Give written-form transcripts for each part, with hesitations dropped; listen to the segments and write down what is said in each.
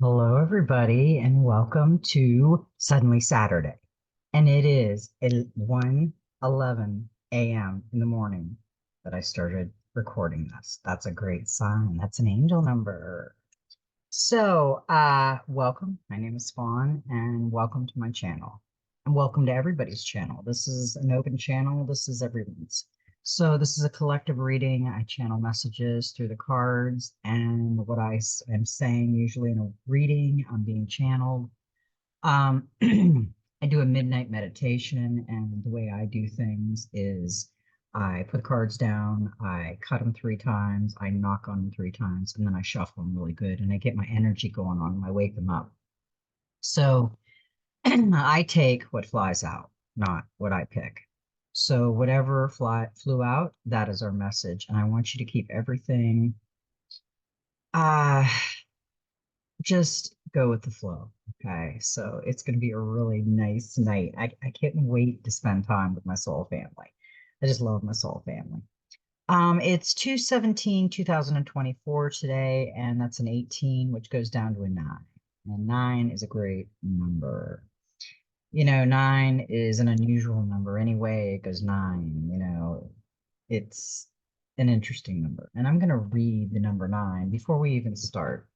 Hello, everybody, and welcome to Suddenly Saturday. And it is 1:11 a.m. in the morning that I started recording this. That's a great sign. That's an angel number. Welcome. My name is Fawn, and welcome to my channel. And welcome to everybody's channel. This is an open channel. This is everyone's. So this is a collective reading. I channel messages through the cards, and what am saying usually in a reading, I'm being channeled. I do a midnight meditation, and the way I do things is I put cards down, I cut them 3 times, I knock on them 3 times, and then I shuffle them really good, and I get my energy going on them. I wake them up. So I take what flies out, not what I pick. So whatever flew out, that is our message, and I want you to keep everything. Uh, just go with the flow. Okay. So it's going to be a really nice night. I can't wait to spend time with my soul family. I just love my soul family. It's 2/17/2024 today, and that's an 18, which goes down to a 9. And 9 is a great number. 9 is an unusual number. Anyway, it goes 9, it's an interesting number. And I'm going to read the number 9 before we even start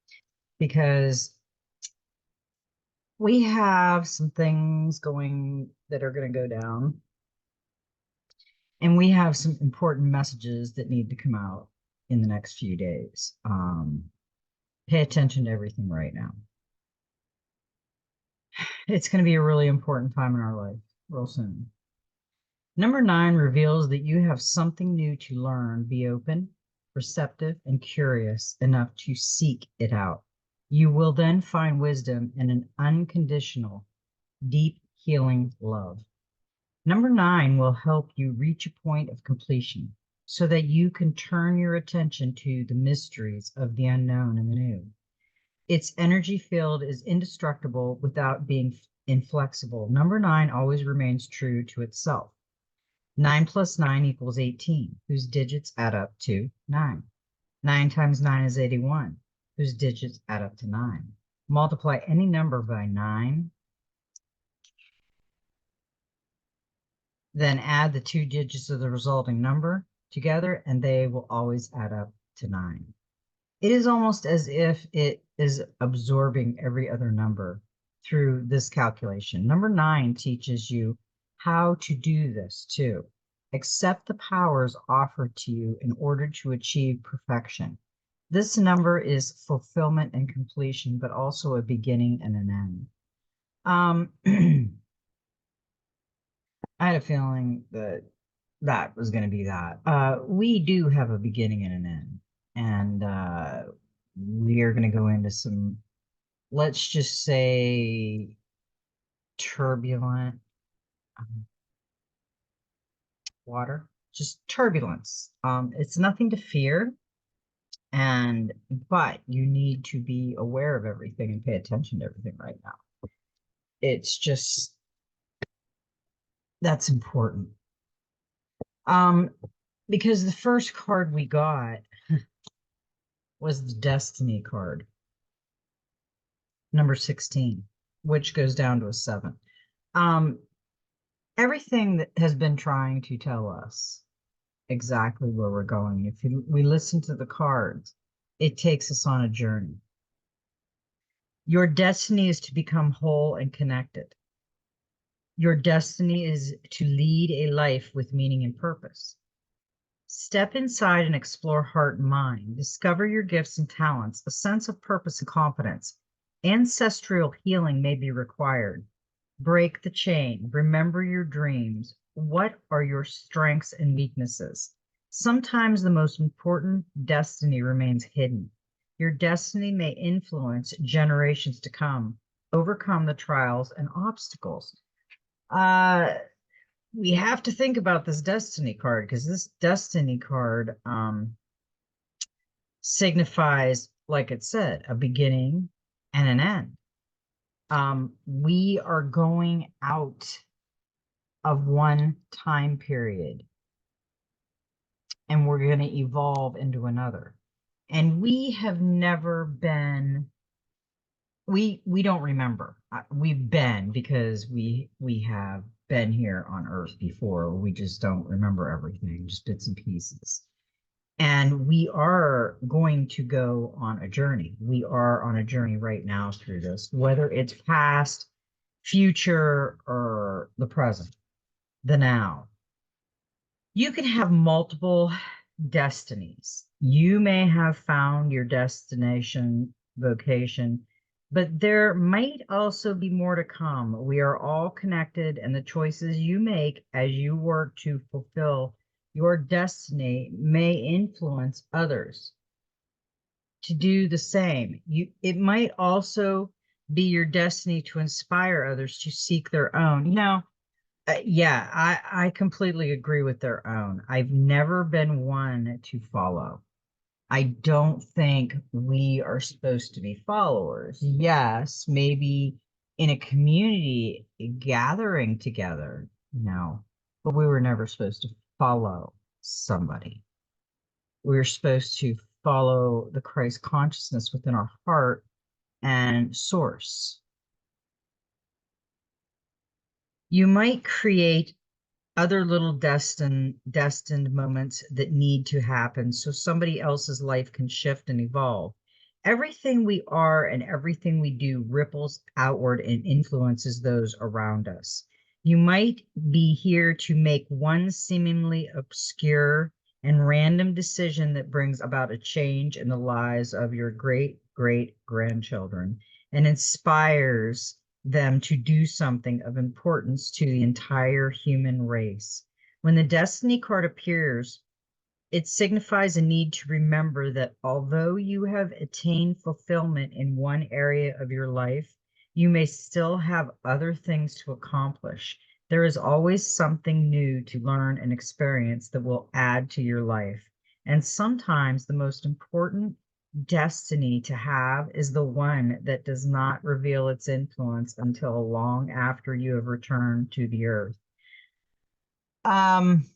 because we have some things going that are going to go down, and we have some important messages that need to come out in the next few days. Pay attention to everything right now. It's going to be a really important time in our life real soon. Number 9 reveals that you have something new to learn. Be open, receptive, and curious enough to seek it out. You will then find wisdom in an unconditional, deep, healing love. Number 9 will help you reach a point of completion so that you can turn your attention to the mysteries of the unknown and the new. Its energy field is indestructible without being inflexible. Number 9 always remains true to itself. 9 plus 9 equals 18, whose digits add up to 9. 9 times 9 is 81, whose digits add up to 9. Multiply any number by 9, then add the 2 digits of the resulting number together, and they will always add up to 9. It is almost as if it is absorbing every other number through this calculation. Number 9 teaches you how to do this too. Accept the powers offered to you in order to achieve perfection. This number is fulfillment and completion, but also a beginning and an end. I had a feeling that that was going to be that. We do have a beginning and an end, and we are going to go into some, let's just say, turbulent water, just turbulence. It's nothing to fear, but you need to be aware of everything and pay attention to everything right now. It's just that's important. Because the first card we got was the Destiny card, number 16, which goes down to a 7. Everything that has been trying to tell us exactly where we're going. If we listen to the cards, it takes us on a journey. Your destiny is to become whole and connected. Your destiny is to lead a life with meaning and purpose. Step inside and explore heart and mind. Discover your gifts and talents, a sense of purpose and confidence. Ancestral healing may be required. Break the chain. Remember your dreams. What are your strengths and weaknesses? Sometimes the most important destiny remains hidden. Your destiny may influence generations to come. Overcome the trials and obstacles. We have to think about this destiny card, because this destiny card signifies, like it said, a beginning and an end. We are going out of one time period and we're going to evolve into another. And we have never been we don't remember. We've been, because we have been here on Earth before. We just don't remember everything, just bits and pieces. And we are going to go on a journey. We are on a journey right now through this, whether it's past, future, or the present, the now. You can have multiple destinies. You may have found your destination, vocation, but there might also be more to come. We are all connected, and the choices you make as you work to fulfill your destiny may influence others to do the same. It might also be your destiny to inspire others to seek their own. Yeah, I completely agree with their own. I've never been one to follow. I don't think we are supposed to be followers. Yes, maybe in a community gathering together, no, but we were never supposed to follow somebody. We were supposed to follow the Christ consciousness within our heart and source. You might create other little destined moments that need to happen so somebody else's life can shift and evolve. Everything we are and everything we do ripples outward and influences those around us. You might be here to make one seemingly obscure and random decision that brings about a change in the lives of your great great grandchildren and inspires them to do something of importance to the entire human race. When the destiny card appears, it signifies a need to remember that although you have attained fulfillment in one area of your life, you may still have other things to accomplish. There is always something new to learn and experience that will add to your life. And sometimes the most important destiny to have is the one that does not reveal its influence until long after you have returned to the earth. Um,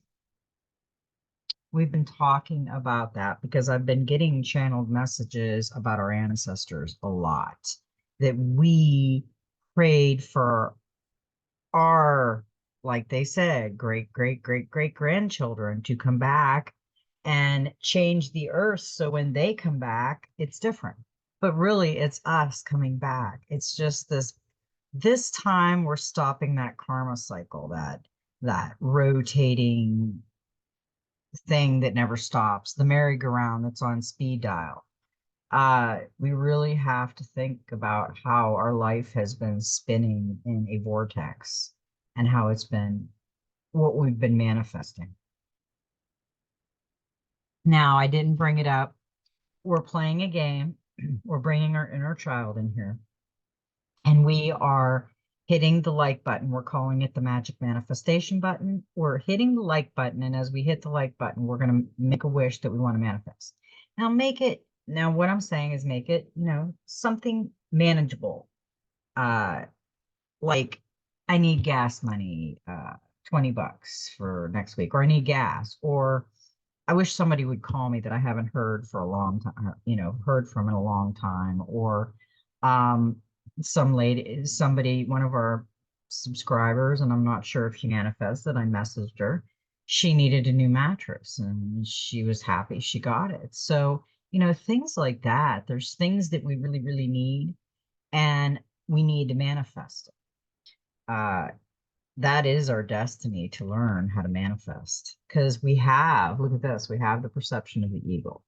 we've been talking about that because I've been getting channeled messages about our ancestors a lot, that we prayed for our, like they said, great, great, great, great grandchildren to come back and change the earth. So when they come back, it's different. But really, it's us coming back. It's just this time we're stopping that karma cycle, that rotating thing that never stops, the merry-go-round that's on speed dial. We really have to think about how our life has been spinning in a vortex and how it's been what we've been manifesting. Now, I didn't bring it up. We're playing a game. We're bringing our inner child in here, and we are hitting the like button. We're calling it the magic manifestation button. We're hitting the like button, and as we hit the like button, we're going to make a wish that we want to manifest. Now what I'm saying is make it, something manageable. Like I need gas money, $20 for next week, or I need gas, or I wish somebody would call me that I haven't heard for a long time, heard from in a long time, or um, one of our subscribers, and I'm not sure if she manifested, I messaged her. She needed a new mattress and she was happy she got it. So, things like that. There's things that we really, really need, and we need to manifest it. That is our destiny, to learn how to manifest, because look at this, we have the perception of the eagle.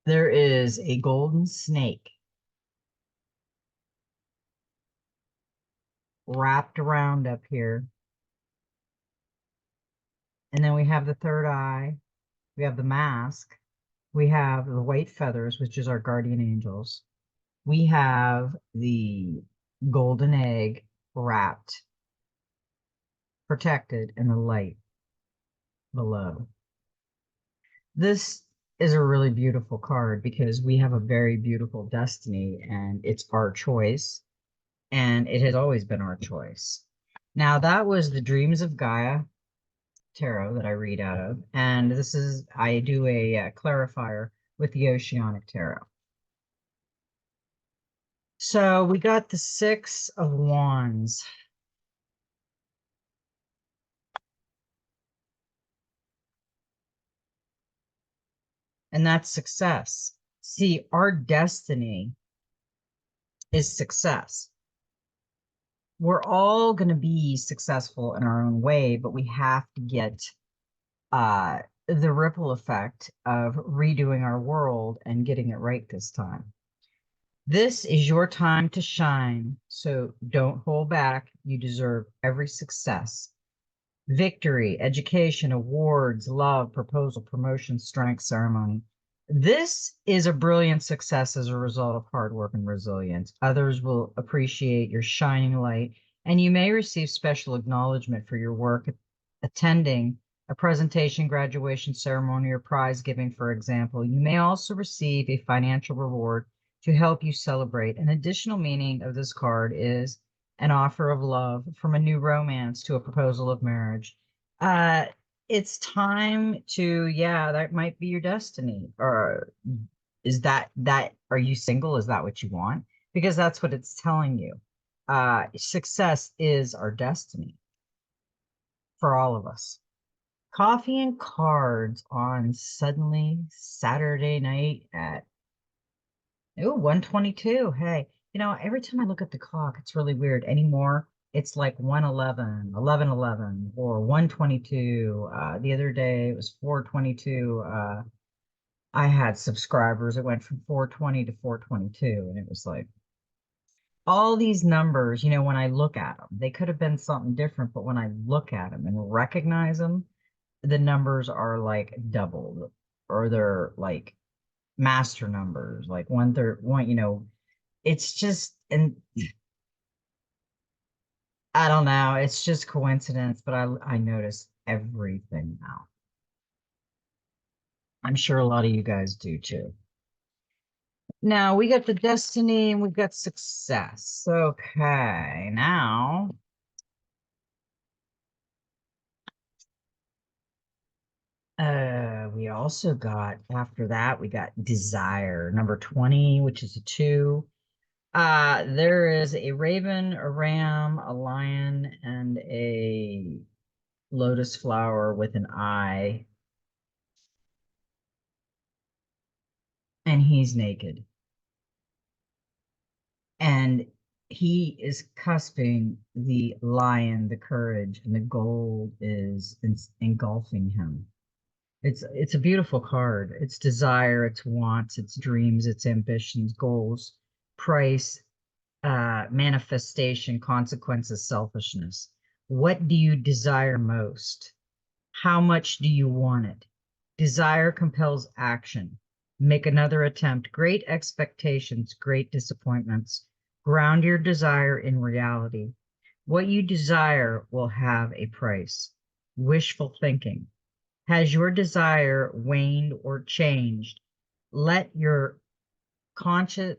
There is a golden snake wrapped around up here. And then we have the third eye, we have the mask, we have the white feathers, which is our guardian angels. We have the golden egg wrapped, protected in the light below. This is a really beautiful card because we have a very beautiful destiny, and it's our choice, and it has always been our choice. Now, that was the Dreams of Gaia tarot that I read out of, and I do a clarifier with the Oceanic Tarot. So we got the Six of Wands. And that's success. See, our destiny is success. We're all going to be successful in our own way, but we have to get the ripple effect of redoing our world and getting it right this time. This is your time to shine, so don't hold back. You deserve every success. Victory, education, awards, love, proposal, promotion, strength, ceremony. This is a brilliant success as a result of hard work and resilience. Others will appreciate your shining light, and you may receive special acknowledgement for your work attending a presentation, graduation ceremony, or prize giving, for example. You may also receive a financial reward to help you celebrate. An additional meaning of this card is an offer of love, from a new romance to a proposal of marriage. It's time to, yeah, that might be your destiny. Or is that are you single? Is that what you want? Because that's what it's telling you. Success is our destiny for all of us. Coffee and cards on suddenly Saturday night at 1:22. Hey, every time I look at the clock, it's really weird. Anymore, it's like 1:11, 11:11, or 1:22. The other day it was 4:22. I had subscribers. It went from 4:20 to 4:22, and it was like all these numbers, when I look at them, they could have been something different, but when I look at them and recognize them, the numbers are like doubled, or they're like master numbers, like one, it's just, and I don't know, it's just coincidence, but I notice everything now. I'm sure a lot of you guys do too. Now we got the destiny and we've got success. Okay, now we also got, after that, we got desire, number 20, which is a 2. There is a raven, a ram, a lion, and a lotus flower with an eye, and he's naked. And he is cusping the lion, the courage, and the gold is engulfing him. It's a beautiful card. It's desire, it's wants, it's dreams, it's ambitions, goals, price, manifestation, consequences, selfishness. What do you desire most? How much do you want it? Desire compels action. Make another attempt. Great expectations, great disappointments. Ground your desire in reality. What you desire will have a price. Wishful thinking. Has your desire waned or changed? Let your conscious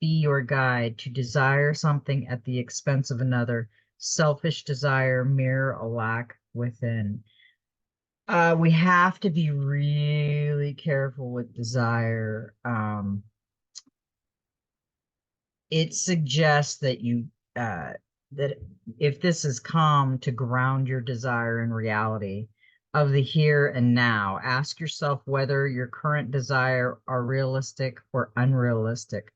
be your guide. To desire something at the expense of another. Selfish desire mirror a lack within. We have to be really careful with desire. It suggests that that if this is calm, to ground your desire in reality of the here and now. Ask yourself whether your current desire are realistic or unrealistic.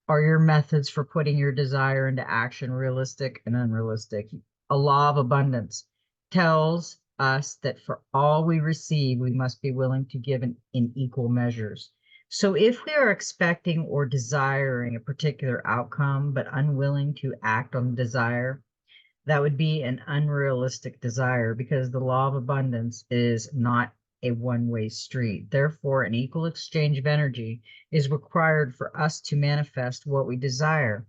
Are your methods for putting your desire into action realistic and unrealistic? A law of abundance tells us that for all we receive, we must be willing to give in equal measures. So if we are expecting or desiring a particular outcome, but unwilling to act on the desire, that would be an unrealistic desire, because the law of abundance is not a one-way street. Therefore, an equal exchange of energy is required for us to manifest what we desire.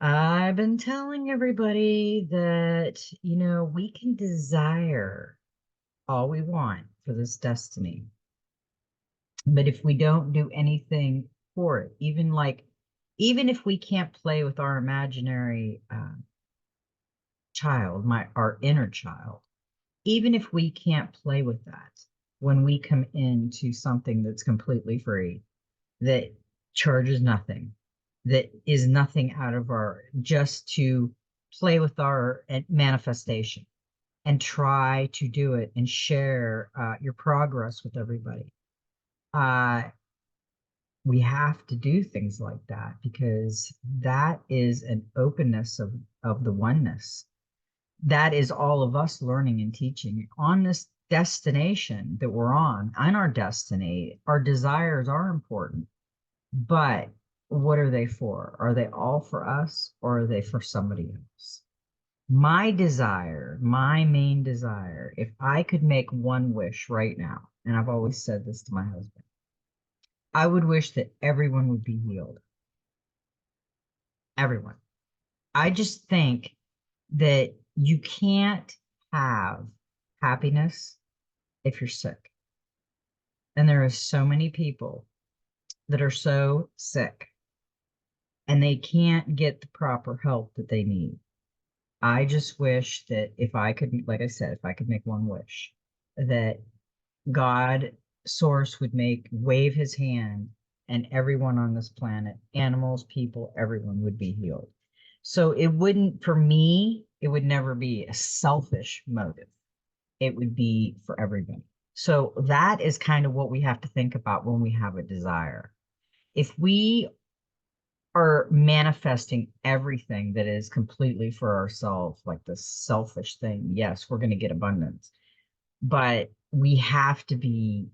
I've been telling everybody that, we can desire all we want for this destiny. But if we don't do anything for it, even if we can't play with our imaginary child, our inner child, even if we can't play with that, when we come into something that's completely free, that charges nothing, that is nothing out of our, just to play with our manifestation and try to do it and share your progress with everybody. We have to do things like that because that is an openness of the oneness. That is all of us learning and teaching on this destination that we're on our destiny. Our desires are important, but what are they for? Are they all for us or are they for somebody else? My desire, my main desire, if I could make one wish right now, and I've always said this to my husband, I would wish that everyone would be healed. Everyone. I just think that you can't have happiness if you're sick. And there are so many people that are so sick and they can't get the proper help that they need. I just wish that if I could, like I said, if I could make one wish, that God source would wave his hand and everyone on this planet, animals, people, everyone would be healed. So it wouldn't, for me, it would never be a selfish motive. It would be for everybody. So that is kind of what we have to think about when we have a desire. If we are manifesting everything that is completely for ourselves, like the selfish thing, yes, we're going to get abundance, but we have to be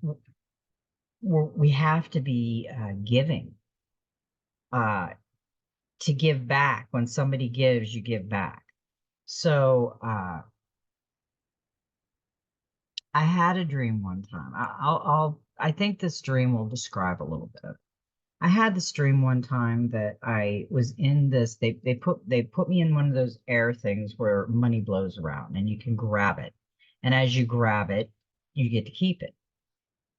giving, to give back. When somebody gives, you give back. So I had a dream one time. I think this dream will describe a little bit of it. I had this dream one time that I was in this, they put me in one of those air things where money blows around and you can grab it. And as you grab it, you get to keep it.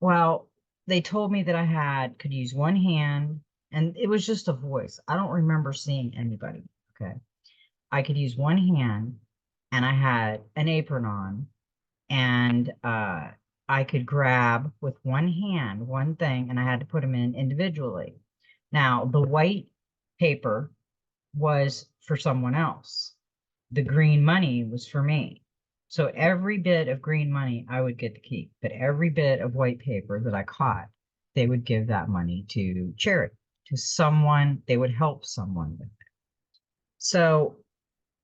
Well, they told me that I could use one hand, and it was just a voice. I don't remember seeing anybody. Okay. I could use one hand and I had an apron on, and I could grab with one hand one thing, and I had to put them in individually. Now, the white paper was for someone else. The green money was for me. So every bit of green money I would get to keep, but every bit of white paper that I caught, they would give that money to charity, to someone, they would help someone with it. So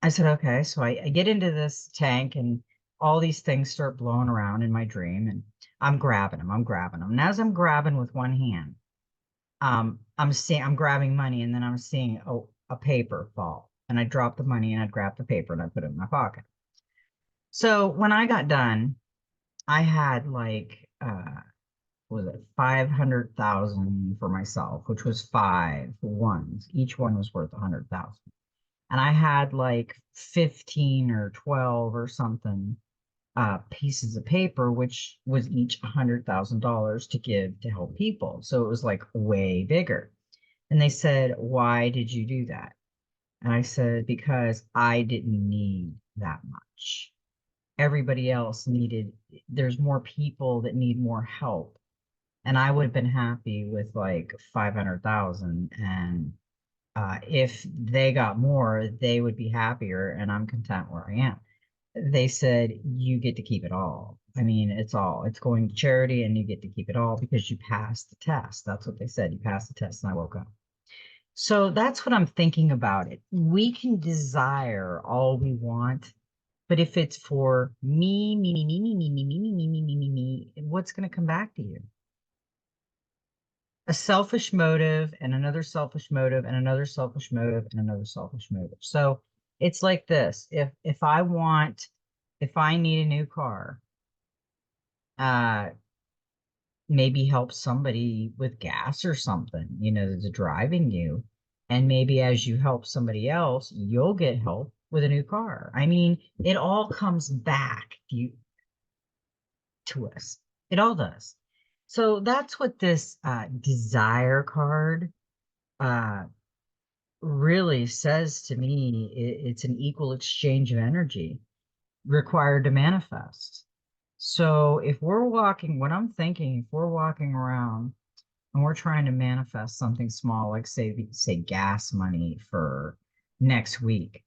I said, okay. So I get into this tank and all these things start blowing around in my dream and I'm grabbing them. And as I'm grabbing with one hand, I'm grabbing money and then I'm seeing a paper fall. And I drop the money and I grab the paper and I put it in my pocket. So when I got done, I had like was it 500,000 for myself, which was 5 ones. Each one was worth 100,000. And I had like 15 or 12 or something pieces of paper, which was each $100,000 to give to help people. So it was like way bigger. And they said, "Why did you do that?" And I said, "Because I didn't need that much. Everybody else there's more people that need more help. And I would have been happy with like 500,000. And if they got more, they would be happier. And I'm content where I am." They said, "You get to keep it all. I mean, it's going to charity and you get to keep it all because you passed the test." That's what they said. You passed the test. And I woke up. So that's what I'm thinking about it. We can desire all we want, but if it's for me, what's going to come back to you? A selfish motive and another selfish motive and another selfish motive and another selfish motive. So it's like this. If I need a new car, maybe help somebody with gas or something, that's driving you. And maybe as you help somebody else, you'll get help with a new car. I mean, it all comes back to us. It all does. So that's what this desire card really says to me. It's an equal exchange of energy required to manifest. So if we're walking, what I'm thinking, if we're walking around and we're trying to manifest something small, like say gas money for next week.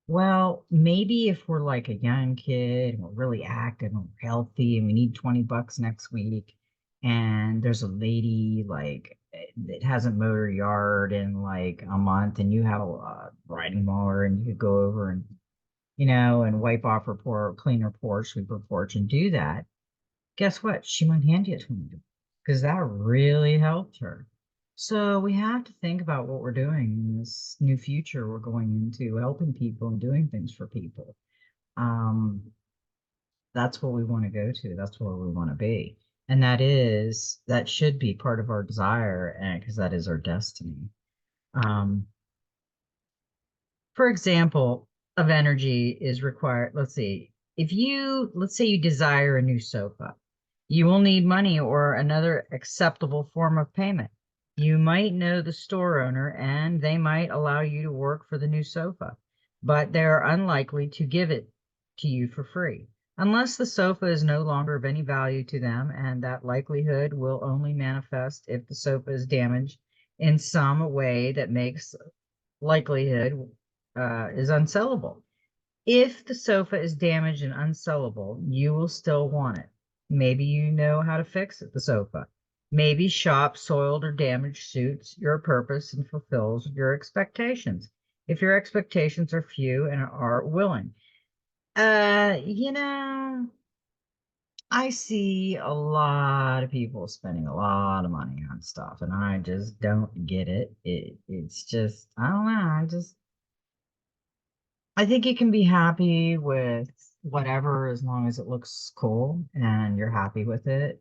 Well, maybe if we're like a young kid and we're really active and we're healthy and we need 20 bucks next week, and there's a lady like that hasn't mowed her yard in like a month, and you have a riding mower and you could go over and and wipe off her clean her porch, sweep her porch, and do that. Guess what? She might hand you 20 because that really helped her. So we have to think about what we're doing in this new future we're going into, helping people and doing things for people. Um, that's what we want to go to. That's where we want to be. And that should be part of our desire, and because that is our destiny. Um, for example, of energy is required. Let's see. Let's say you desire a new sofa, you will need money or another acceptable form of payment. You might know the store owner and they might allow you to work for the new sofa, but they are unlikely to give it to you for free unless the sofa is no longer of any value to them, and that likelihood will only manifest if the sofa is damaged in some way that makes likelihood is unsellable. If the sofa is damaged and unsellable, you will still want it. Maybe you know how to fix it, the sofa. Maybe shop soiled or damaged suits your purpose and fulfills your expectations. If your expectations are few and are willing. Uh, you know, I see a lot of people spending a lot of money on stuff, and I just don't get it. It's just, I don't know. I think you can be happy with whatever as long as it looks cool and you're happy with it.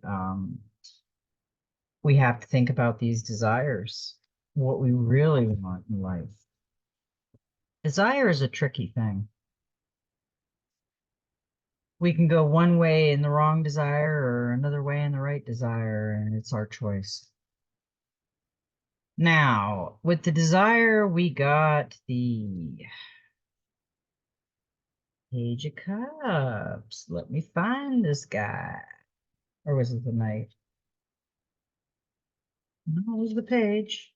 We have to think about these desires, what we really want in life. Desire is a tricky thing. We can go one way in the wrong desire or another way in the right desire, and it's our choice. Now, with the desire, we got the Page of Cups. Let me find this guy. Or was it the Knight? No, it was the Page.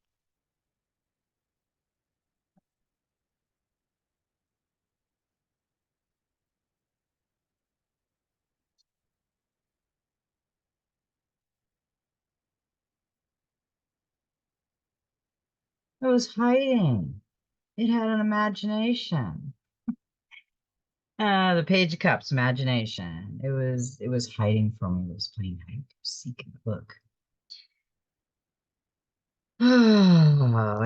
It was hiding. It had an imagination. The Page of Cups, imagination. It was hiding from me. It was playing hide and seek and look.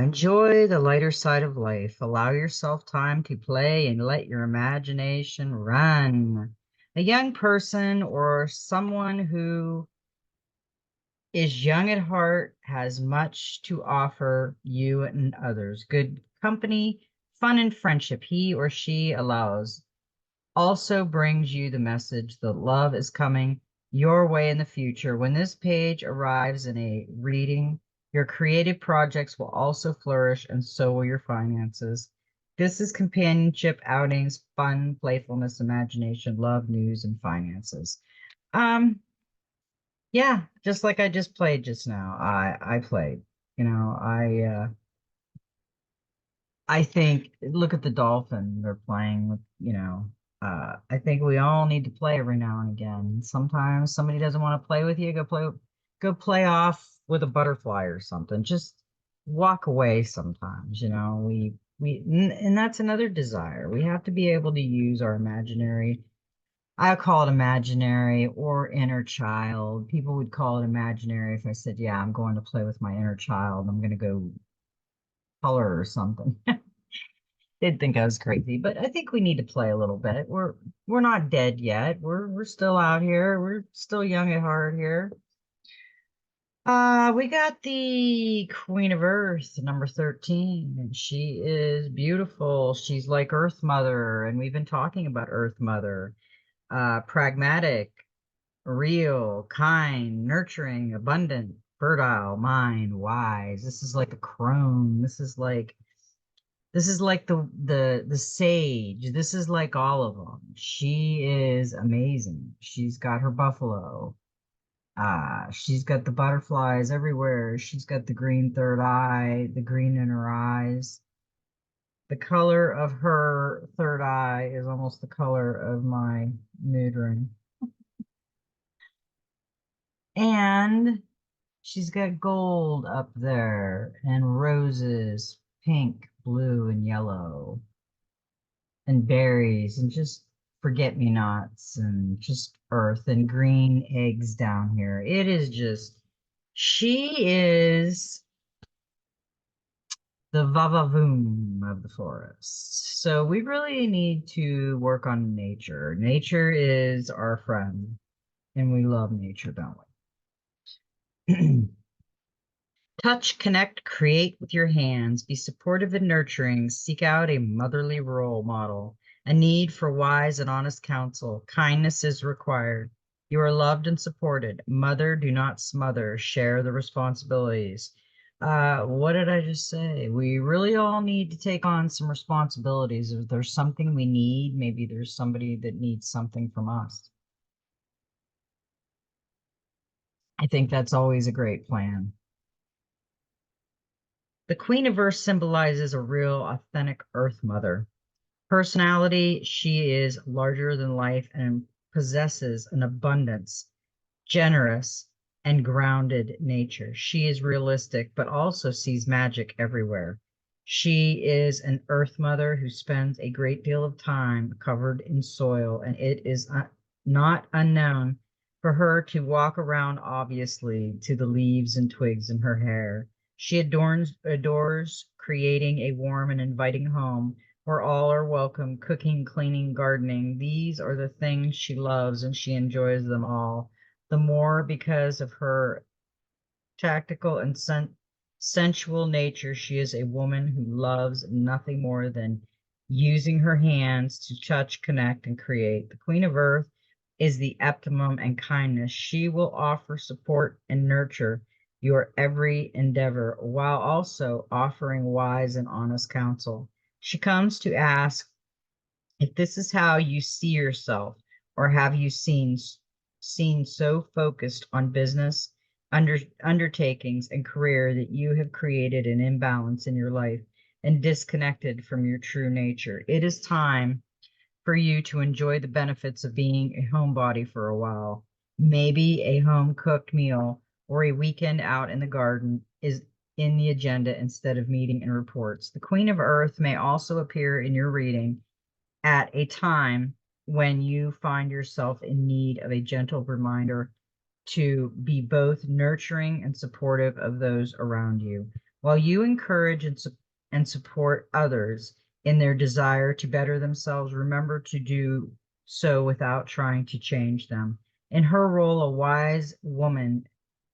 Enjoy the lighter side of life. Allow yourself time to play and let your imagination run. A young person or someone who is young at heart has much to offer you and others. Good company, fun, and friendship he or she allows also brings you the message that love is coming your way in the future. When this page arrives in a reading, your creative projects will also flourish, and so will your finances. This is companionship, outings, fun, playfulness, imagination, love, news, and finances. Um, yeah, just like I just played just now. I played. You know, I think look at the Dolphin. They're playing with, I think we all need to play every now and again. Sometimes somebody doesn't want to play with you, go play off with a butterfly or something. Just walk away sometimes, and that's another desire. We have to be able to use our imaginary, I call it imaginary or inner child. People would call it imaginary if I said, yeah, I'm going to play with my inner child. I'm going to go color or something. They'd think I was crazy, but I think we need to play a little bit. We're not dead yet. We're still out here. We're still young at heart here. We got the Queen of Earth, number 13, and she is beautiful. She's like Earth Mother, and we've been talking about Earth Mother. Pragmatic, real, kind, nurturing, abundant, fertile, mind, wise. This is like a crone. This is like This is like the sage. This is like all of them. She is amazing. She's got her buffalo. She's got the butterflies everywhere. She's got the green third eye, the green in her eyes. The color of her third eye is almost the color of my mood ring. And she's got gold up there and roses, pink, blue, and yellow, and berries, and just forget-me-nots, and just earth and green eggs down here. It is just, she is the vavavoom of the forest. So we really need to work on nature. Nature is our friend, and we love nature, don't we? Touch, connect, create with your hands, be supportive and nurturing, seek out a motherly role model, a need for wise and honest counsel. Kindness is required. You are loved and supported. Mother, do not smother. Share the responsibilities. What did I just say? We really all need to take on some responsibilities. If there's something we need, maybe there's somebody that needs something from us. I think that's always a great plan. The Queen of Earth symbolizes a real, authentic Earth Mother. Personality, she is larger than life and possesses an abundance, generous, and grounded nature. She is realistic, but also sees magic everywhere. She is an Earth Mother who spends a great deal of time covered in soil, and it is not unknown for her to walk around obviously to the leaves and twigs in her hair. She adores creating a warm and inviting home where all are welcome, cooking, cleaning, gardening. These are the things she loves, and she enjoys them all the more because of her tactical and sensual nature. She is a woman who loves nothing more than using her hands to touch, connect, and create. The Queen of Earth is the optimum and kindness. She will offer support and nurture your every endeavor while also offering wise and honest counsel. She comes to ask if this is how you see yourself, or have you seen so focused on business, undertakings, and career that you have created an imbalance in your life and disconnected from your true nature? It is time for you to enjoy the benefits of being a homebody for a while. Maybe a home cooked meal or a weekend out in the garden is in the agenda instead of meeting and reports. The Queen of Earth may also appear in your reading at a time when you find yourself in need of a gentle reminder to be both nurturing and supportive of those around you. While you encourage and support others in their desire to better themselves, remember to do so without trying to change them. In her role, a wise woman,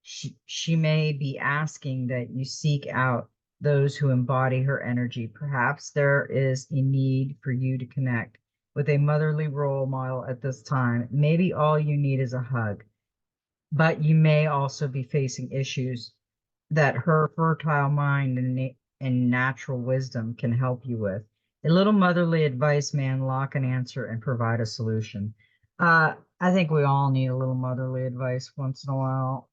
she may be asking that you seek out those who embody her energy. Perhaps there is a need for you to connect with a motherly role model at this time. Maybe all you need is a hug, but you may also be facing issues that her fertile mind and natural wisdom can help you with. A little motherly advice may unlock an answer and provide a solution. I think we all need a little motherly advice once in a while.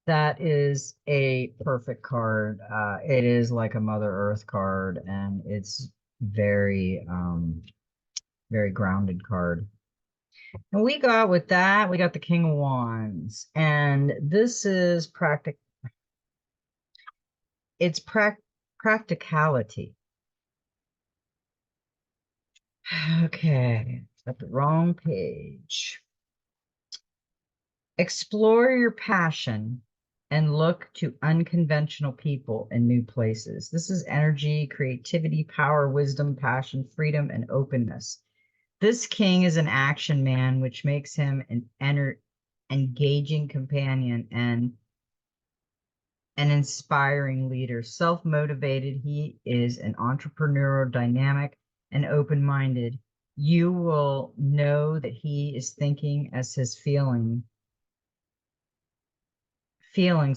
That is a perfect card. It is like a Mother Earth card, and it's very, very grounded card. And we got with that, we got the King of Wands, and this is it's practicality. Okay, got the wrong page. Explore your passion and look to unconventional people and new places. This is energy, creativity, power, wisdom, passion, freedom, and openness. This king is an action man, which makes him an engaging companion and an inspiring leader. Self-motivated, he is an entrepreneurial, dynamic, and open-minded. You will know that he is thinking as his feelings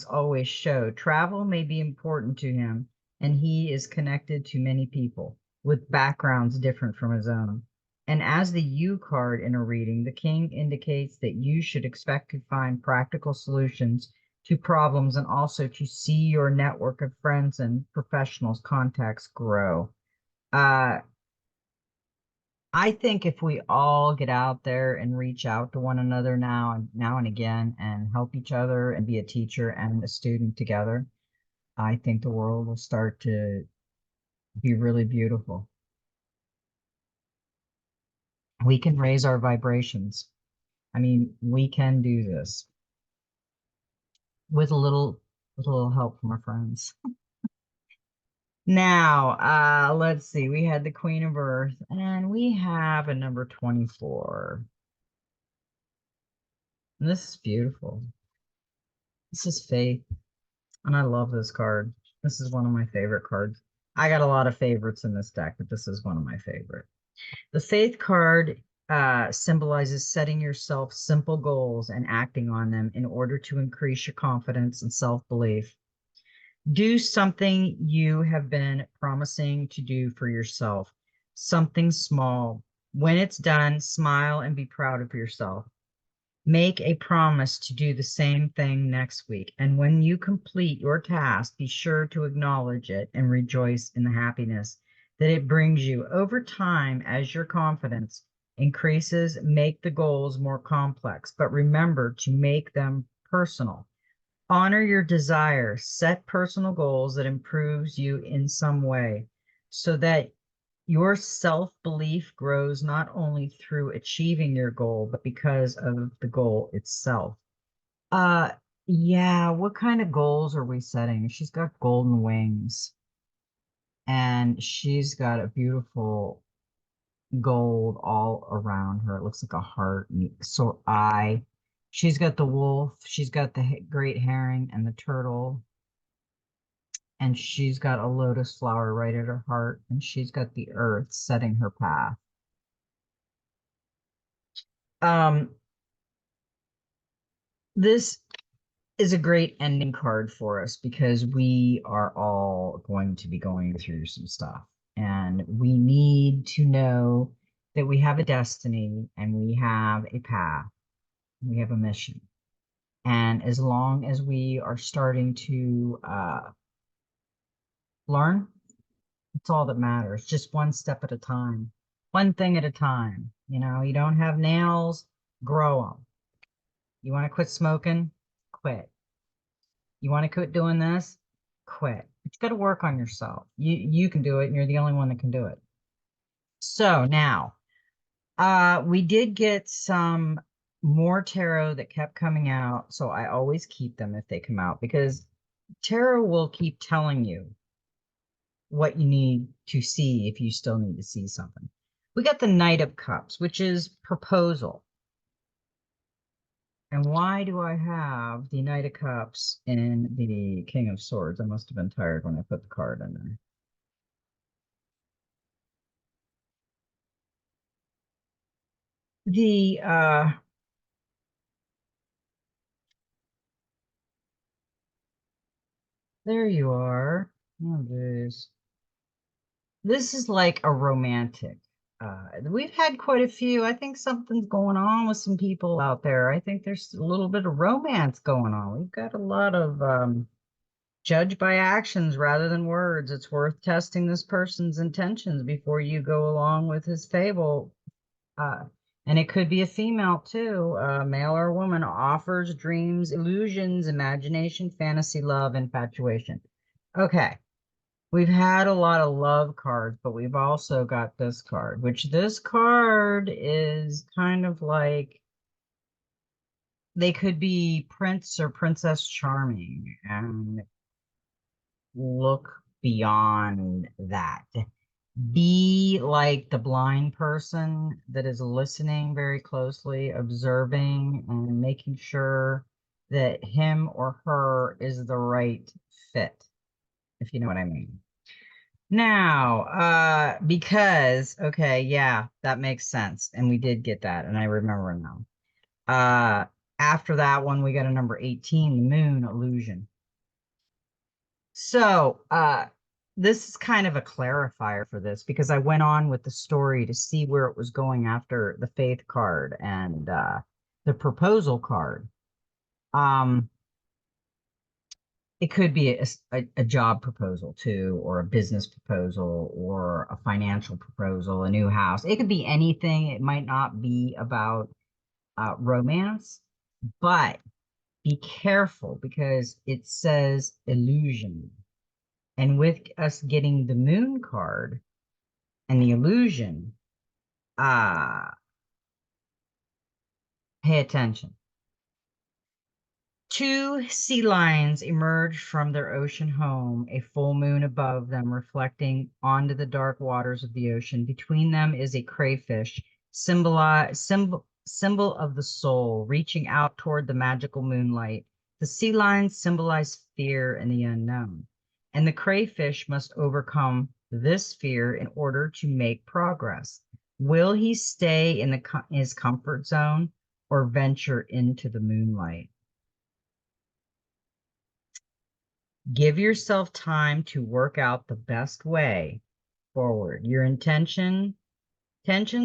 always show. Travel may be important to him, and he is connected to many people with backgrounds different from his own. And as the U card in a reading, the king indicates that you should expect to find practical solutions to problems and also to see your network of friends and professionals contacts grow. Uh, I think if we all get out there and reach out to one another now and again and help each other and be a teacher and a student together, I think the world will start to be really beautiful. We can raise our vibrations. I mean, we can do this with a little help from our friends. Now, let's see. We had the Queen of Earth, and we have a number 24. And this is beautiful. This is faith, and I love this card. This is one of my favorite cards. I got a lot of favorites in this deck, but this is one of my favorite. The faith card symbolizes setting yourself simple goals and acting on them in order to increase your confidence and self-belief. Do something you have been promising to do for yourself, something small. When it's done, smile and be proud of yourself. Make a promise to do the same thing next week. And when you complete your task, be sure to acknowledge it and rejoice in the happiness that it brings you. Over time, as your confidence increases, make the goals more complex, but remember to make them personal. Honor your desires, set personal goals that improves you in some way so that your self-belief grows not only through achieving your goal, but because of the goal itself. Uh, yeah, what kind of goals are we setting? She's got golden wings and she's got a beautiful gold all around her. It looks like a heart and so eye. She's got the wolf, she's got the great herring and the turtle, and she's got a lotus flower right at her heart, and she's got the earth setting her path. Um, this is a great ending card for us because we are all going to be going through some stuff, and we need to know that we have a destiny and we have a path, we have a mission. And as long as we are starting to learn, it's all that matters. Just one step at a time, one thing at a time. You don't have nails, grow them. You want to quit smoking? Quit. You want to quit doing this? Quit. But you got to work on yourself. You can do it, and you're the only one that can do it. So now, we did get some more tarot that kept coming out. So I always keep them if they come out because tarot will keep telling you what you need to see if you still need to see something. We got the Knight of Cups, which is proposal. And why do I have the Knight of Cups in the King of Swords? I must have been tired when I put the card in there. There you are. Oh, geez. This is like a romantic. We've had quite a few. I think something's going on with some people out there. I think there's a little bit of romance going on. We've got a lot of judge by actions rather than words. It's worth testing this person's intentions before you go along with his fable. Uh, and it could be a female too, male or woman, offers dreams, illusions, imagination, fantasy, love, infatuation. Okay. We've had a lot of love cards, but we've also got this card, which this card is kind of like they could be Prince or Princess Charming and look beyond that. Be like the blind person that is listening very closely, observing, and making sure that him or her is the right fit, if you know what I mean. Now, because, okay, yeah, that makes sense. And we did get that, and I remember now. After that one, we got a number 18, the moon illusion. So, this is kind of a clarifier for this because I went on with the story to see where it was going after the faith card and the proposal card. Um, it could be a job proposal too, or a business proposal, or a financial proposal, a new house. It could be anything. It might not be about romance, but be careful because it says illusion. And with us getting the moon card and the illusion, uh, pay attention. Two sea lions emerged from their ocean home, a full moon above them reflecting onto the dark waters of the ocean. Between them is a crayfish, symbol of the soul, reaching out toward the magical moonlight. The sea lions symbolize fear and the unknown, and the crayfish must overcome this fear in order to make progress. Will he stay in his comfort zone or venture into the moonlight? Give yourself time to work out the best way forward. Your intentions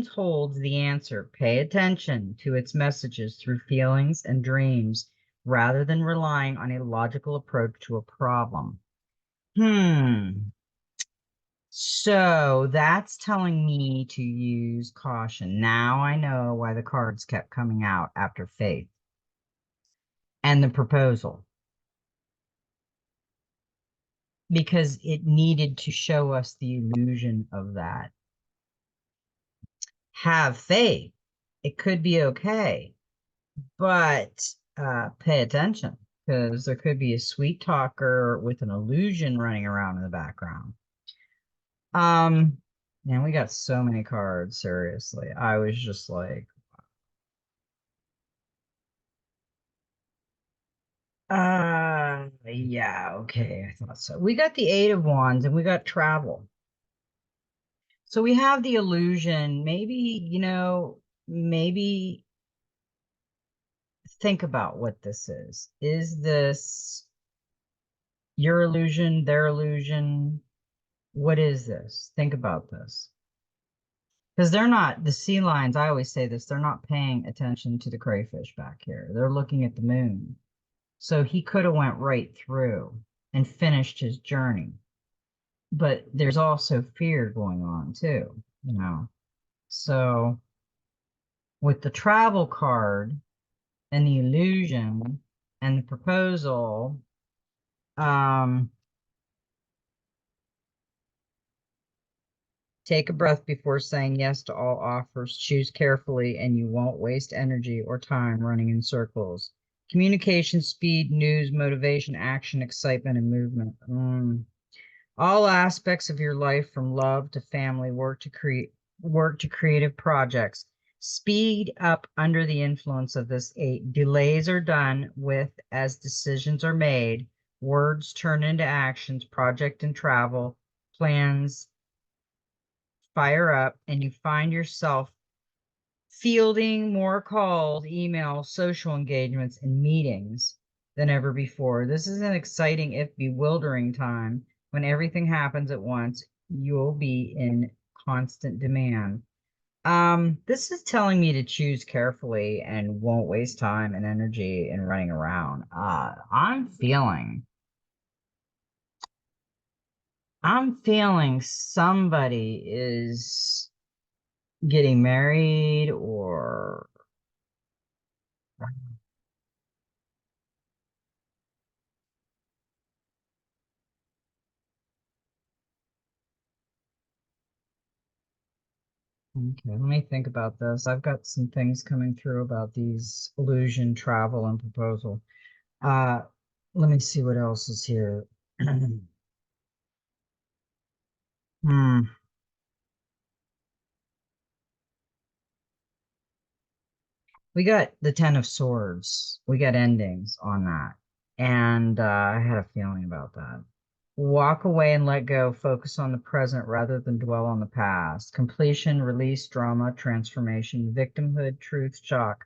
holds the answer. Pay attention to its messages through feelings and dreams rather than relying on a logical approach to a problem. So that's telling me to use caution. Now I know why the cards kept coming out after faith and the proposal, because it needed to show us the illusion of that. Have faith. It could be okay, but pay attention because there could be a sweet talker with an illusion running around in the background. Man, we got so many cards, seriously. I was just like, yeah, okay, I thought so. We got the Eight of Wands and we got travel. So we have the illusion. Maybe, maybe think about what this is. Is this your illusion, their illusion? What is this? Think about this. Because they're not, the sea lions, I always say this, they're not paying attention to the crayfish back here. They're looking at the moon. So he could have went right through and finished his journey. But there's also fear going on too. So with the travel card and the illusion and the proposal, take a breath before saying yes to all offers. Choose carefully, and you won't waste energy or time running in circles. Communication, speed, news, motivation, action, excitement, and movement. All aspects of your life, from love to family, work to creative projects. Speed up under the influence of this eight. Delays are done with as decisions are made. Words turn into actions. Project and travel plans fire up, and you find yourself fielding more calls, emails, social engagements, and meetings than ever before. This is an exciting, if bewildering, time when everything happens at once. You'll be in constant demand. This is telling me to choose carefully and won't waste time and energy in running around. I'm feeling somebody is getting married or okay, let me think about this. I've got some things coming through about these illusion, travel, and proposal. Uh, Let me see what else is here. Hmm. We got the Ten of Swords. We got endings on that. And I had a feeling about that. Walk away and let go. Focus on the present rather than dwell on the past. Completion, release, drama, transformation, victimhood, truth, shock.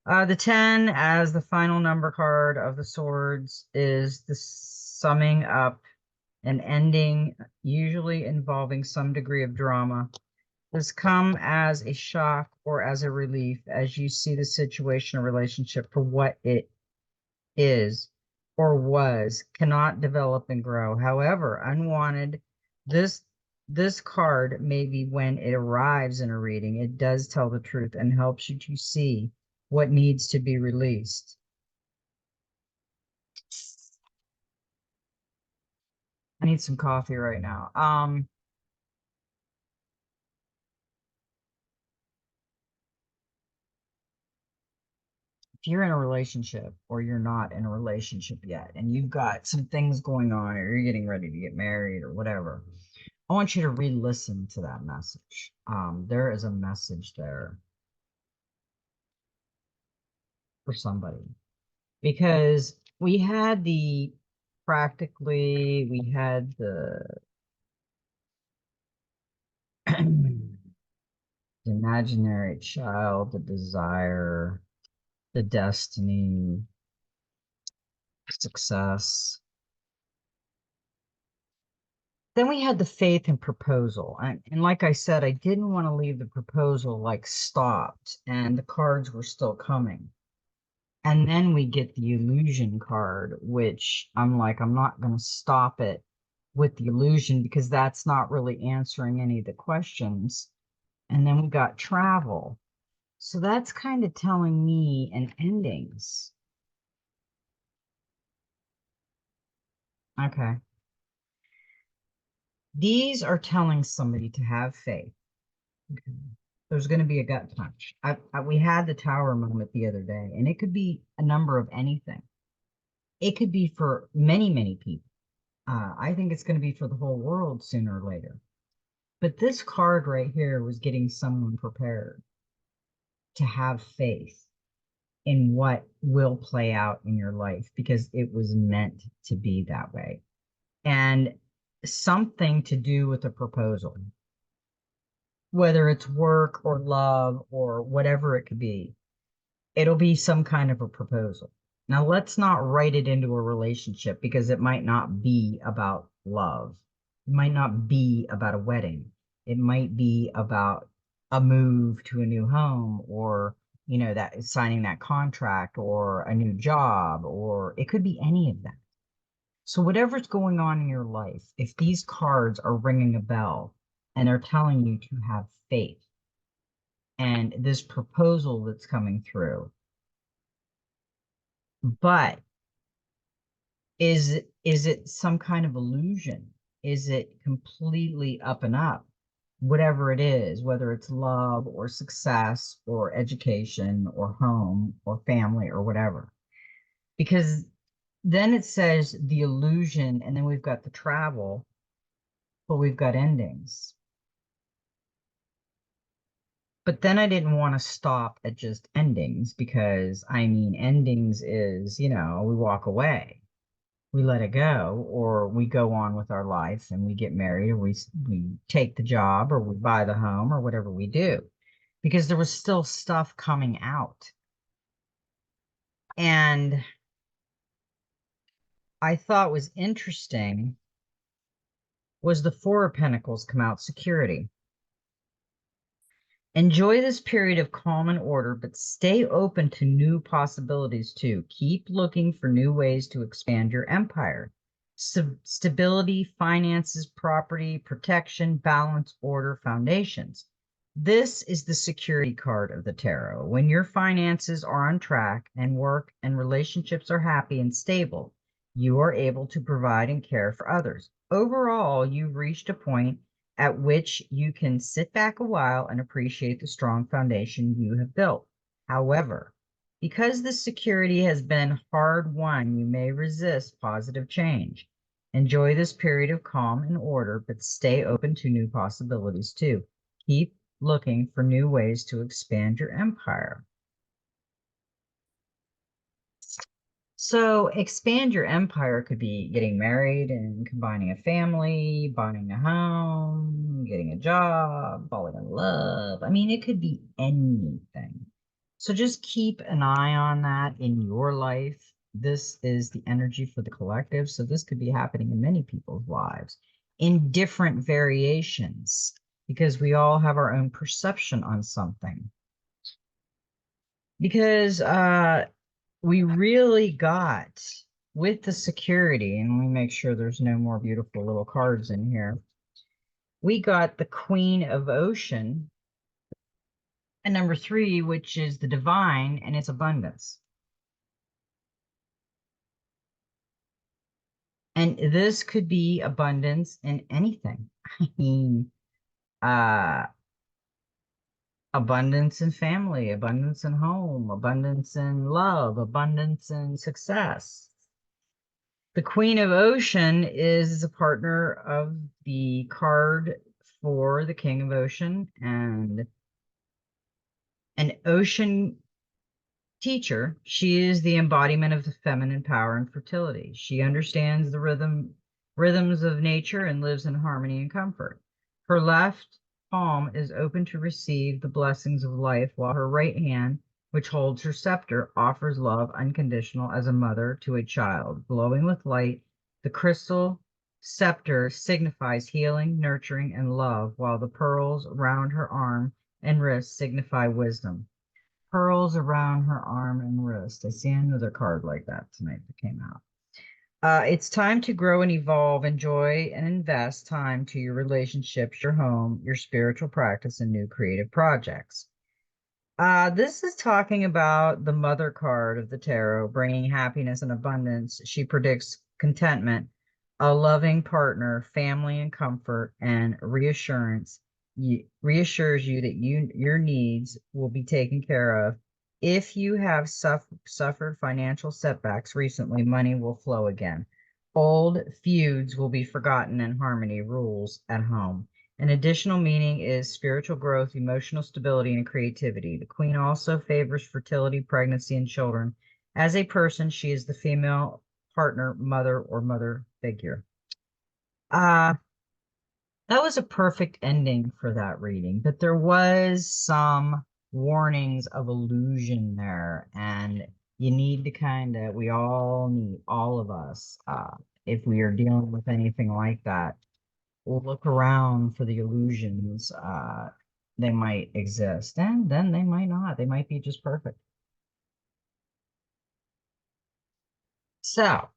The 10 as the final number card of the swords is the summing up An ending, usually involving some degree of drama, does come as a shock or as a relief as you see the situation or relationship for what it is or was, cannot develop and grow. However, unwanted, this this card, maybe when it arrives in a reading, it does tell the truth and helps you to see what needs to be released. I need some coffee right now. If you're in a relationship or you're not in a relationship yet and you've got some things going on or you're getting ready to get married or whatever, I want you to re-listen to that message. There is a message there for somebody because we had we had the imaginary child, the desire, the destiny, success. Then we had the faith and proposal. And like I said, I didn't want to leave the proposal like stopped and the cards were still coming. And then we get the illusion card, which I'm like, I'm not going to stop it with the illusion because that's not really answering any of the questions. And then we got travel. So that's kind of telling me an endings. Okay. These are telling somebody to have faith. Okay. There's going to be a gut punch. We had the tower moment the other day, and it could be a number of anything. It could be for many, many people. I think it's going to be for the whole world sooner or later. But this card right here was getting someone prepared to have faith in what will play out in your life because it was meant to be that way. And something to do with a proposal, whether it's work or love or whatever it could be, it'll be some kind of a proposal. Now, let's not write it into a relationship because it might not be about love. It might not be about a wedding. It might be about a move to a new home or, that signing that contract or a new job, or it could be any of that. So whatever's going on in your life, if these cards are ringing a bell and they're telling you to have faith and this proposal that's coming through, but is it some kind of illusion? Is it completely up and up? Whatever it is, whether it's love or success or education or home or family or whatever. Because then it says the illusion, and then we've got the travel, but we've got endings. But then I didn't want to stop at just endings because I mean, endings is, we walk away, we let it go, or we go on with our life and we get married, or we take the job, or we buy the home, or whatever we do, because there was still stuff coming out. And I thought was interesting was the Four of Pentacles come out, security. Enjoy this period of calm and order, but stay open to new possibilities too. Keep looking for new ways to expand your empire. Stability, finances, property, protection, balance, order, foundations. This is the security card of the tarot. When your finances are on track and work and relationships are happy and stable, you are able to provide and care for others. Overall, you've reached a point at which you can sit back a while and appreciate the strong foundation you have built. However, because this security has been hard won, you may resist positive change. Enjoy this period of calm and order, but stay open to new possibilities too. Keep looking for new ways to expand your empire. So expand your empire could be getting married and combining a family, buying a home, getting a job, falling in love. I mean, it could be anything. So just keep an eye on that in your life This is the energy for the collective. So this could be happening in many people's lives in different variations because we all have our own perception on something. Because we really got with the security, and we make sure there's no more beautiful little cards in here. We got the Queen of Ocean and number 3, which is the divine and its abundance. And this could be abundance in anything. I mean, uh, abundance in family, abundance in home, abundance in love, abundance in success. The Queen of Ocean is a partner of the card for the King of Ocean, and an ocean teacher. She is the embodiment of the feminine power and fertility. She understands the rhythms of nature and lives in harmony and comfort. Her left palm is open to receive the blessings of life, while her right hand, which holds her scepter, offers love unconditional as a mother to a child. Glowing with light, the crystal scepter signifies healing, nurturing, and love, while the pearls around her arm and wrist signify wisdom. Pearls around her arm and wrist. I see another card like that tonight that came out. It's time to grow and evolve, enjoy and invest time to your relationships, your home, your spiritual practice, and new creative projects. This is talking about the mother card of the tarot, bringing happiness and abundance. She predicts contentment, a loving partner, family and comfort, and reassurance. Reassures you that your needs will be taken care of. If you have suffered financial setbacks recently, money will flow again. Old feuds will be forgotten and harmony rules at home. An additional meaning is spiritual growth, emotional stability, and creativity. The Queen also favors fertility, pregnancy, and children. As a person, she is the female partner, mother, or mother figure. That was a perfect ending for that reading, but there was some warnings of illusion there, and you need to we all need, all of us, if we are dealing with anything like that, we'll look around for the illusions. They might exist, and then they might not. They might be just perfect. So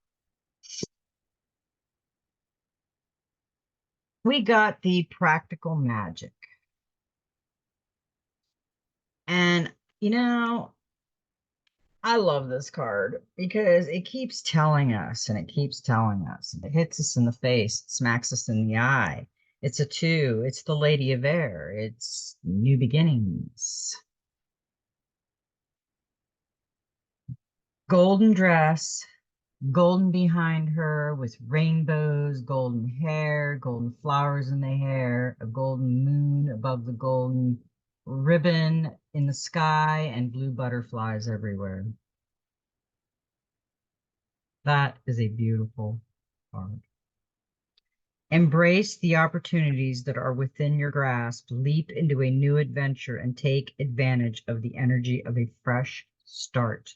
we got the practical magic. And, I love this card because it keeps telling us and it keeps telling us. It hits us in the face, it smacks us in the eye. It's a 2. It's the Lady of Air. It's new beginnings. Golden dress, golden behind her with rainbows, golden hair, golden flowers in the hair, a golden moon above the golden ribbon in the sky, and blue butterflies everywhere. That is a beautiful card. Embrace the opportunities that are within your grasp. Leap into a new adventure and take advantage of the energy of a fresh start.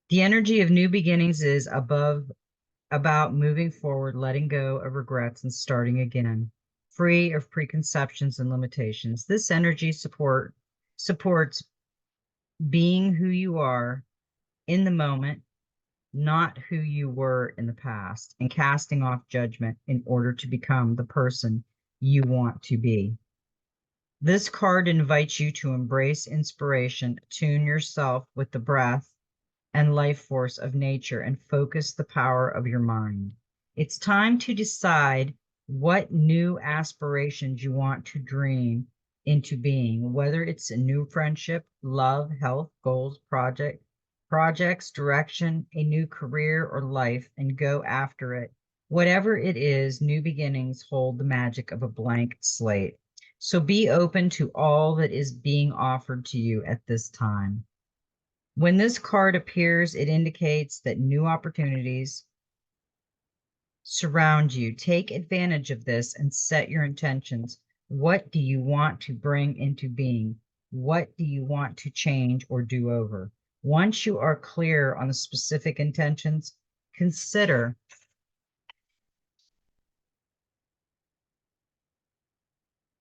The energy of new beginnings is about moving forward, letting go of regrets, and starting again, free of preconceptions and limitations. This energy supports being who you are in the moment, not who you were in the past, and casting off judgment in order to become the person you want to be. This card invites you to embrace inspiration, tune yourself with the breath and life force of nature, and focus the power of your mind. It's time to decide what new aspirations you want to dream into being, whether it's a new friendship, love, health, goals, projects, direction, a new career or life, and go after it. Whatever it is, new beginnings hold the magic of a blank slate. So be open to all that is being offered to you at this time. When this card appears, it indicates that new opportunities surround you. Take advantage of this and set your intentions. What do you want to bring into being? What do you want to change or do over? Once you are clear on the specific intentions, consider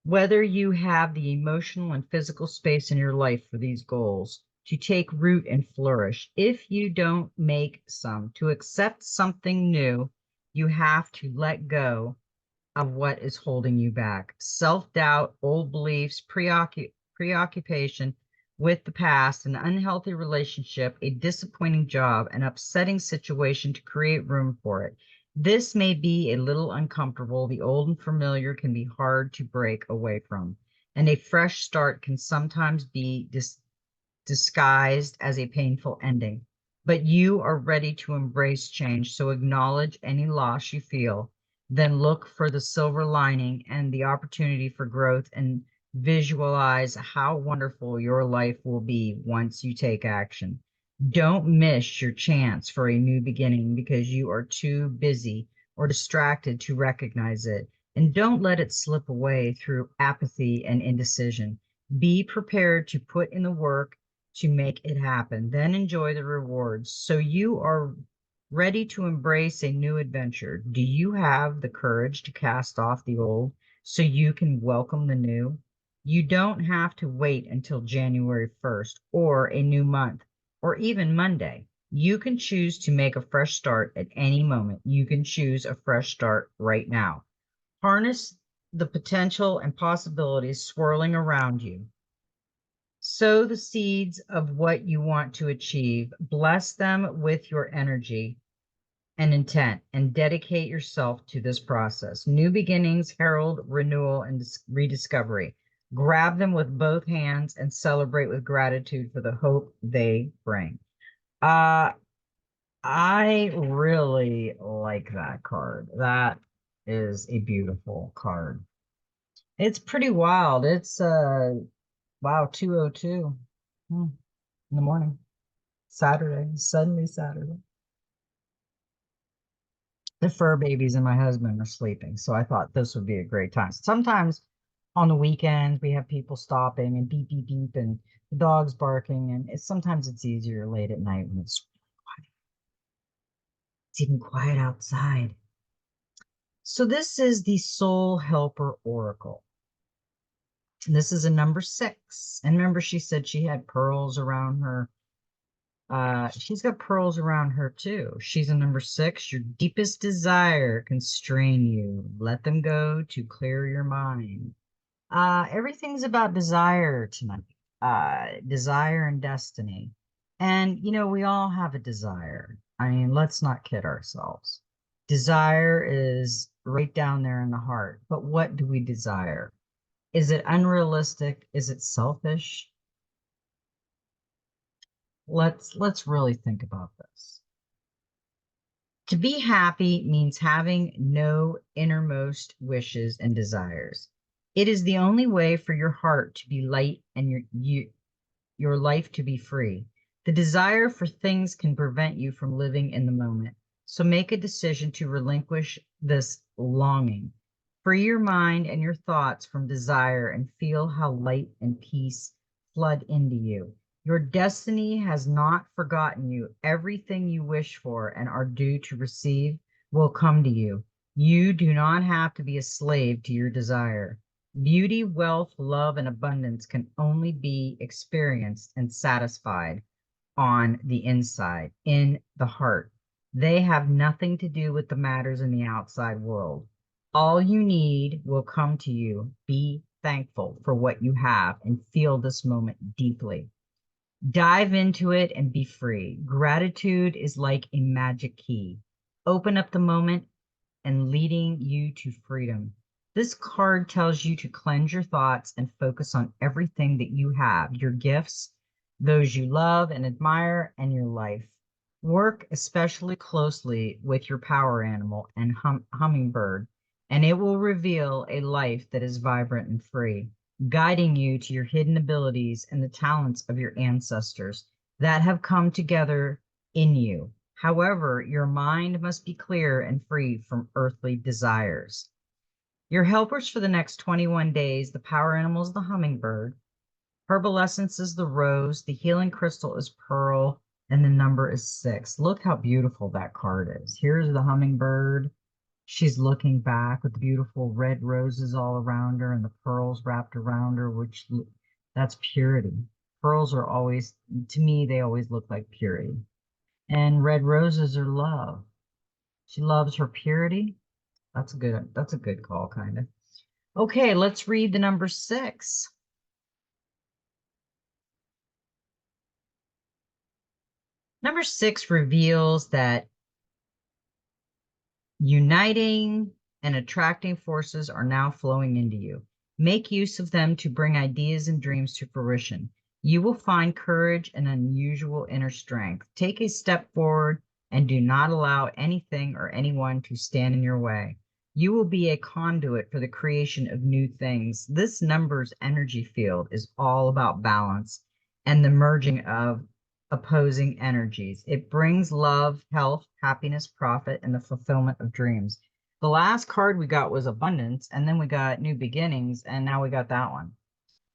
whether you have the emotional and physical space in your life for these goals to take root and flourish. If you don't make some, to accept something new, you have to let go of what is holding you back. Self-doubt, old beliefs, preoccupation with the past, an unhealthy relationship, a disappointing job, an upsetting situation to create room for it. This may be a little uncomfortable. The old and familiar can be hard to break away from, and a fresh start can sometimes be disguised as a painful ending. But you are ready to embrace change, so acknowledge any loss you feel, then look for the silver lining and the opportunity for growth, and visualize how wonderful your life will be once you take action. Don't miss your chance for a new beginning because you are too busy or distracted to recognize it. And don't let it slip away through apathy and indecision. Be prepared to put in the work to make it happen, then enjoy the rewards. So you are ready to embrace a new adventure. Do you have the courage to cast off the old so you can welcome the new? You don't have to wait until January 1st or a new month or even Monday. You can choose to make a fresh start at any moment. You can choose a fresh start right now. Harness the potential and possibilities swirling around you. Sow the seeds of what you want to achieve. Bless them with your energy and intent, and dedicate yourself to this process. New beginnings herald renewal and rediscovery. Grab them with both hands and celebrate with gratitude for the hope they bring. Uh, I really like that card. That is a beautiful card. It's pretty wild. It's wow, 2:02 in the morning. Saturday, suddenly Saturday. The fur babies and my husband are sleeping, so I thought this would be a great time. Sometimes on the weekends we have people stopping and beep beep beep and the dogs barking, and sometimes it's easier late at night when it's quiet. It's even quiet outside. So this is the Soul Helper Oracle. This is a number 6. And remember, she said she had pearls around her. She's got pearls around her too. She's a number 6. Your deepest desire constrain you. Let them go to clear your mind. Everything's about desire tonight. Desire and destiny. And we all have a desire. I mean, let's not kid ourselves. Desire is right down there in the heart. But what do we desire? Is it unrealistic? Is it selfish? Let's really think about this. To be happy means having no innermost wishes and desires. It is the only way for your heart to be light and your life to be free. The desire for things can prevent you from living in the moment. So make a decision to relinquish this longing. Free your mind and your thoughts from desire and feel how light and peace flood into you. Your destiny has not forgotten you. Everything you wish for and are due to receive will come to you. You do not have to be a slave to your desire. Beauty, wealth, love, and abundance can only be experienced and satisfied on the inside, in the heart. They have nothing to do with the matters in the outside world. All you need will come to you. Be thankful for what you have and feel this moment deeply. Dive into it and be free. Gratitude is like a magic key. Open up the moment and leading you to freedom. This card tells you to cleanse your thoughts and focus on everything that you have, your gifts, those you love and admire, and your life. Work especially closely with your power animal and hummingbird, and it will reveal a life that is vibrant and free, guiding you to your hidden abilities and the talents of your ancestors that have come together in you. However, your mind must be clear and free from earthly desires. Your helpers for the next 21 days, the power animal is the hummingbird. Herbal essence is the rose, the healing crystal is pearl, and the number is 6. Look how beautiful that card is. Here's the hummingbird. She's looking back with the beautiful red roses all around her and the pearls wrapped around her, that's purity. Pearls are always, to me, they always look like purity. And red roses are love. She loves her purity. That's a good call, kind of. Okay, let's read the number 6. Number 6 reveals that uniting and attracting forces are now flowing into you. Make use of them to bring ideas and dreams to fruition. You will find courage and unusual inner strength. Take a step forward and do not allow anything or anyone to stand in your way. You will be a conduit for the creation of new things. This number's energy field is all about balance and the merging of opposing energies. It brings love, health, happiness, profit, and the fulfillment of dreams. The last card we got was abundance, and then we got new beginnings, and now we got that one.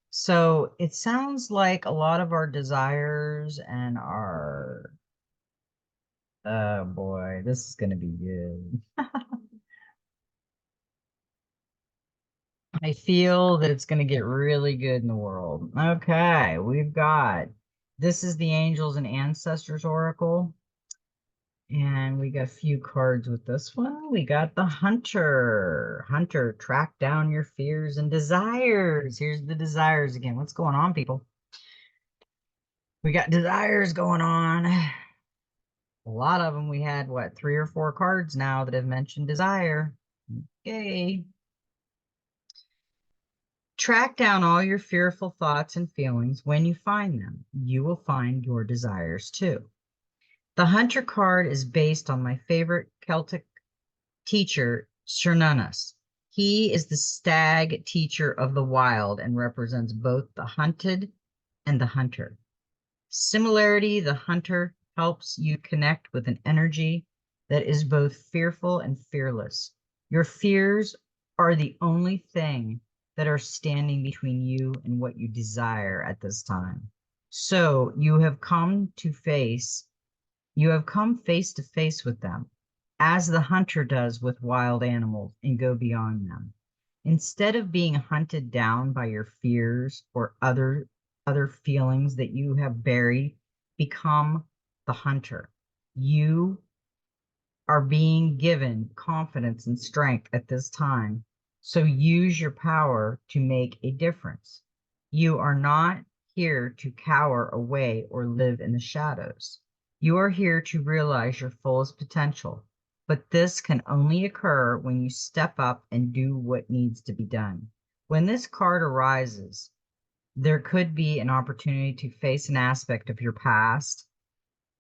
So it sounds like a lot of our desires and our, oh boy, this is going to be good. I feel that it's going to get really good in the world. Okay, this is the Angels and Ancestors Oracle. And we got a few cards with this one. We got the Hunter. Hunter, track down your fears and desires. Here's the desires again. What's going on, people? We got desires going on. A lot of them. We had, what, 3 or 4 cards now that have mentioned desire. Okay. Track down all your fearful thoughts and feelings. When you find them, you will find your desires too. The Hunter card is based on my favorite Celtic teacher, Cernunnos. He is the stag teacher of the wild and represents both the hunted and the hunter. Similarity, the hunter helps you connect with an energy that is both fearful and fearless. Your fears are the only thing that are standing between you and what you desire at this time. So you have come face to face with them, as the hunter does with wild animals, and go beyond them. Instead of being hunted down by your fears or other feelings that you have buried, become the hunter. You are being given confidence and strength at this time, so use your power to make a difference. You are not here to cower away or live in the shadows. You are here to realize your fullest potential, but this can only occur when you step up and do what needs to be done. When this card arises, there could be an opportunity to face an aspect of your past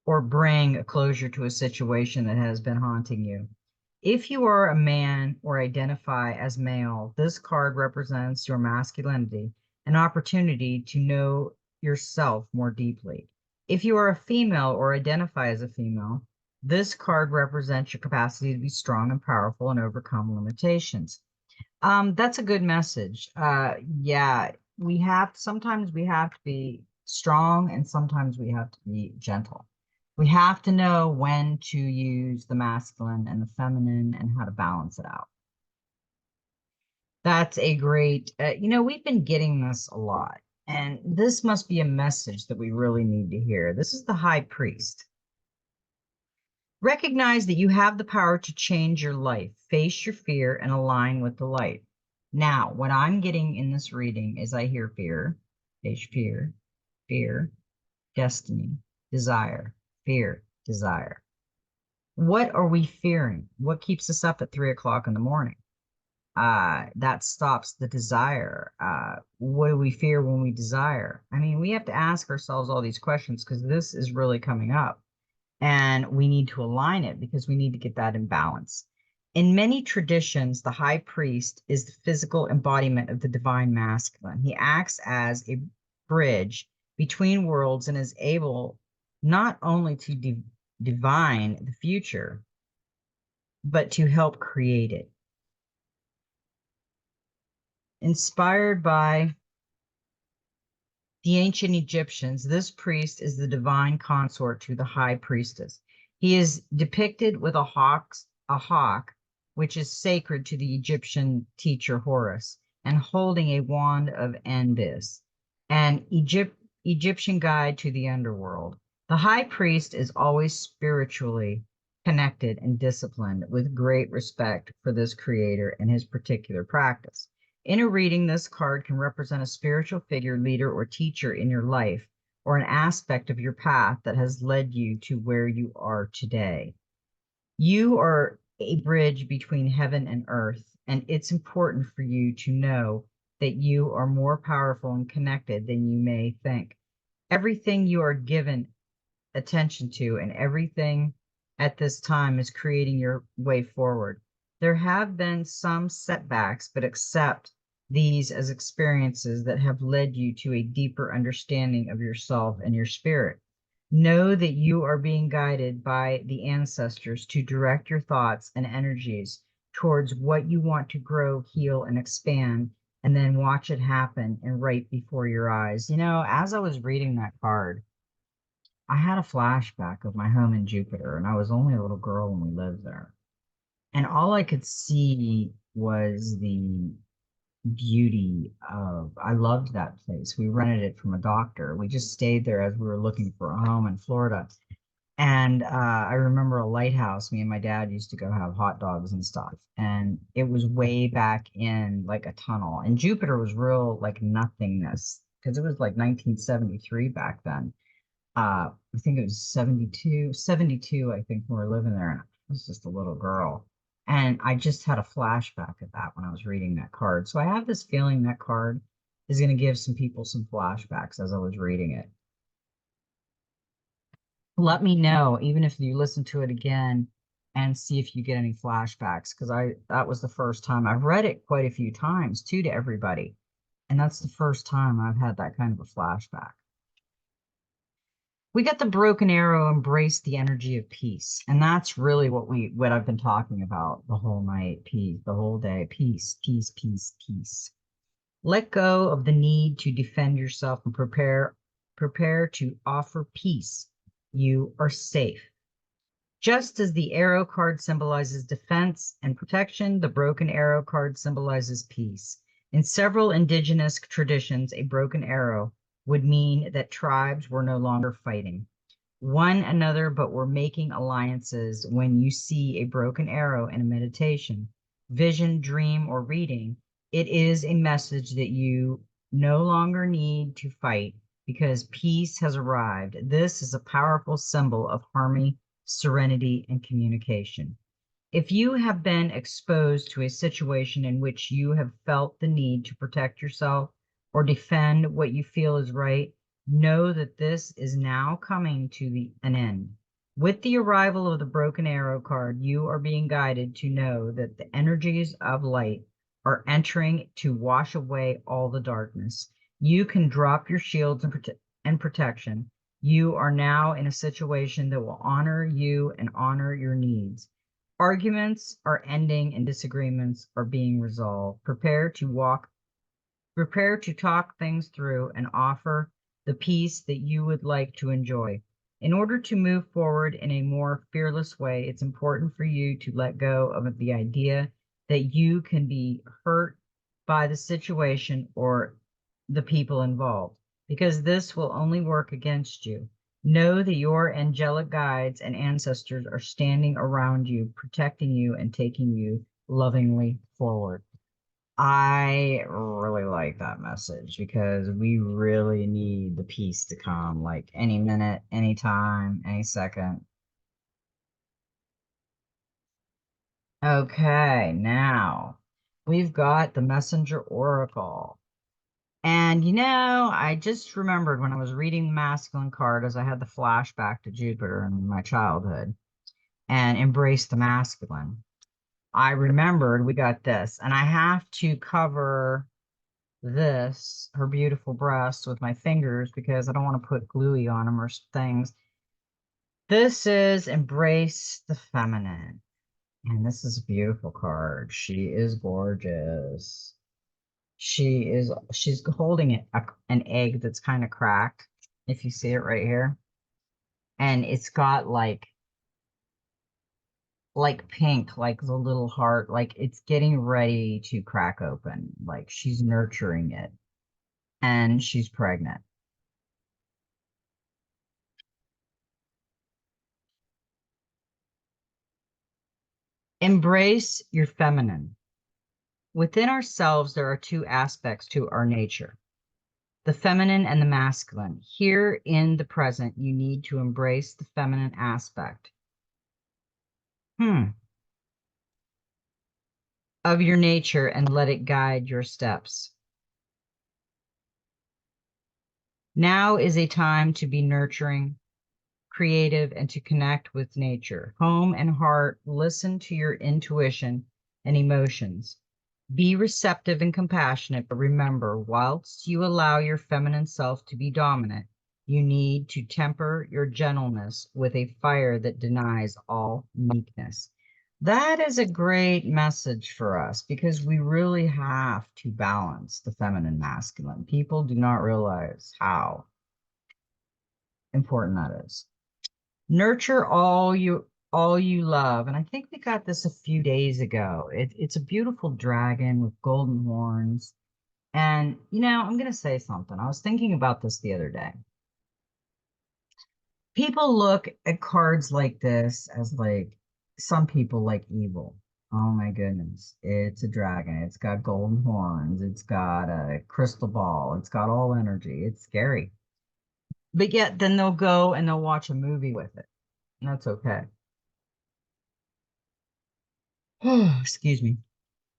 or bring a closure to a situation that has been haunting you. If you are a man or identify as male, this card represents your masculinity, an opportunity to know yourself more deeply. If you are a female or identify as a female, this card represents your capacity to be strong and powerful and overcome limitations. That's a good message. Yeah, sometimes we have to be strong and sometimes we have to be gentle. We have to know when to use the masculine and the feminine and how to balance it out. That's a great, we've been getting this a lot, and this must be a message that we really need to hear. This is the High Priest. Recognize that you have the power to change your life, face your fear, and align with the light. Now, what I'm getting in this reading is I hear fear, face fear, fear, destiny, desire, fear, desire. What are we fearing? What keeps us up at 3 o'clock in the morning? That stops the desire. What do we fear when we desire? I mean, we have to ask ourselves all these questions because this is really coming up. And we need to align it because we need to get that in balance. In many traditions, the high priest is the physical embodiment of the divine masculine. He acts as a bridge between worlds and is able not only to divine the future, but to help create it. Inspired by The ancient Egyptians, this priest is the divine consort to the high priestess. He is depicted with a hawk, which is sacred to the Egyptian teacher Horus, and holding a wand of Anubis, an Egyptian guide to the underworld. The high priest is always spiritually connected and disciplined with great respect for this creator and his particular practice. In a reading, this card can represent a spiritual figure, leader, or teacher in your life, or an aspect of your path that has led you to where you are today. You are a bridge between heaven and earth, and it's important for you to know that you are more powerful and connected than you may think. Everything you are given attention to and everything at this time is creating your way forward. There have been some setbacks, but accept these as experiences that have led you to a deeper understanding of yourself and your spirit. Know that you are being guided by the ancestors to direct your thoughts and energies towards what you want to grow, heal, and expand, and then watch it happen and right before your eyes. As I was reading that card, I had a flashback of my home in Jupiter, and I was only a little girl when we lived there. And all I could see was the beauty of, I loved that place. We rented it from a doctor. We just stayed there as we were looking for a home in Florida. And I remember a lighthouse. Me and my dad used to go have hot dogs and stuff. And it was way back in like a tunnel. And Jupiter was real like nothingness because it was like 1973 back then. I think it was 72, I think, when we were living there. And I was just a little girl. And I just had a flashback of that when I was reading that card. So I have this feeling that card is going to give some people some flashbacks as I was reading it. Let me know, even if you listen to it again and see if you get any flashbacks, because that was the first time. I've read it quite a few times too to everybody. And that's the first time I've had that kind of a flashback. We got the broken arrow, embrace the energy of peace. And that's really what I've been talking about the whole night. Peace, the whole day. Peace, peace, peace, peace. Let go of the need to defend yourself and prepare to offer peace. You are safe. Just as the arrow card symbolizes defense and protection, the broken arrow card symbolizes peace. In several indigenous traditions, a broken arrow would mean that tribes were no longer fighting one another, but were making alliances. When you see a broken arrow in a meditation, vision, dream, or reading, it is a message that you no longer need to fight because peace has arrived. This is a powerful symbol of harmony, serenity, and communication. If you have been exposed to a situation in which you have felt the need to protect yourself or defend what you feel is right, know that this is now coming to an end. With the arrival of the broken arrow card, you are being guided to know that the energies of light are entering to wash away all the darkness. You can drop your shields and protection. You are now in a situation that will honor you and honor your needs. Arguments are ending and disagreements are being resolved. Prepare to talk things through and offer the peace that you would like to enjoy. In order to move forward in a more fearless way, it's important for you to let go of the idea that you can be hurt by the situation or the people involved, because this will only work against you. Know that your angelic guides and ancestors are standing around you, protecting you and taking you lovingly forward. I really like that message because we really need the peace to come like any minute, any time, any second. Okay, now we've got the Messenger Oracle. And I just remembered when I was reading the masculine card as I had the flashback to Jupiter in my childhood and embrace the masculine. I remembered we got this, and I have to cover her beautiful breasts with my fingers because I don't want to put gluey on them or things. This is embrace the feminine. And this is a beautiful card. She is gorgeous. She's holding an egg that's kind of cracked, if you see it right here. And it's got like pink, like the little heart, like it's getting ready to crack open. Like she's nurturing it and she's pregnant. Embrace your feminine. Within ourselves, there are two aspects to our nature, the feminine and the masculine. Here in the present, you need to embrace the feminine aspect of your nature and let it guide your steps. Now is a time to be nurturing, creative, and to connect with nature. Home and heart, listen to your intuition and emotions. Be receptive and compassionate, but remember, whilst you allow your feminine self to be dominant, you need to temper your gentleness with a fire that denies all meekness. That is a great message for us because we really have to balance the feminine masculine. People do not realize how important that is. Nurture all you love. And I think we got this a few days ago. It's a beautiful dragon with golden horns. And I'm gonna say something. I was thinking about this the other day. People look at cards like this as like some people like evil. Oh my goodness. It's a dragon. It's got golden horns. It's got a crystal ball. It's got all energy. It's scary. But yet then they'll go and they'll watch a movie with it. And that's okay. Excuse me.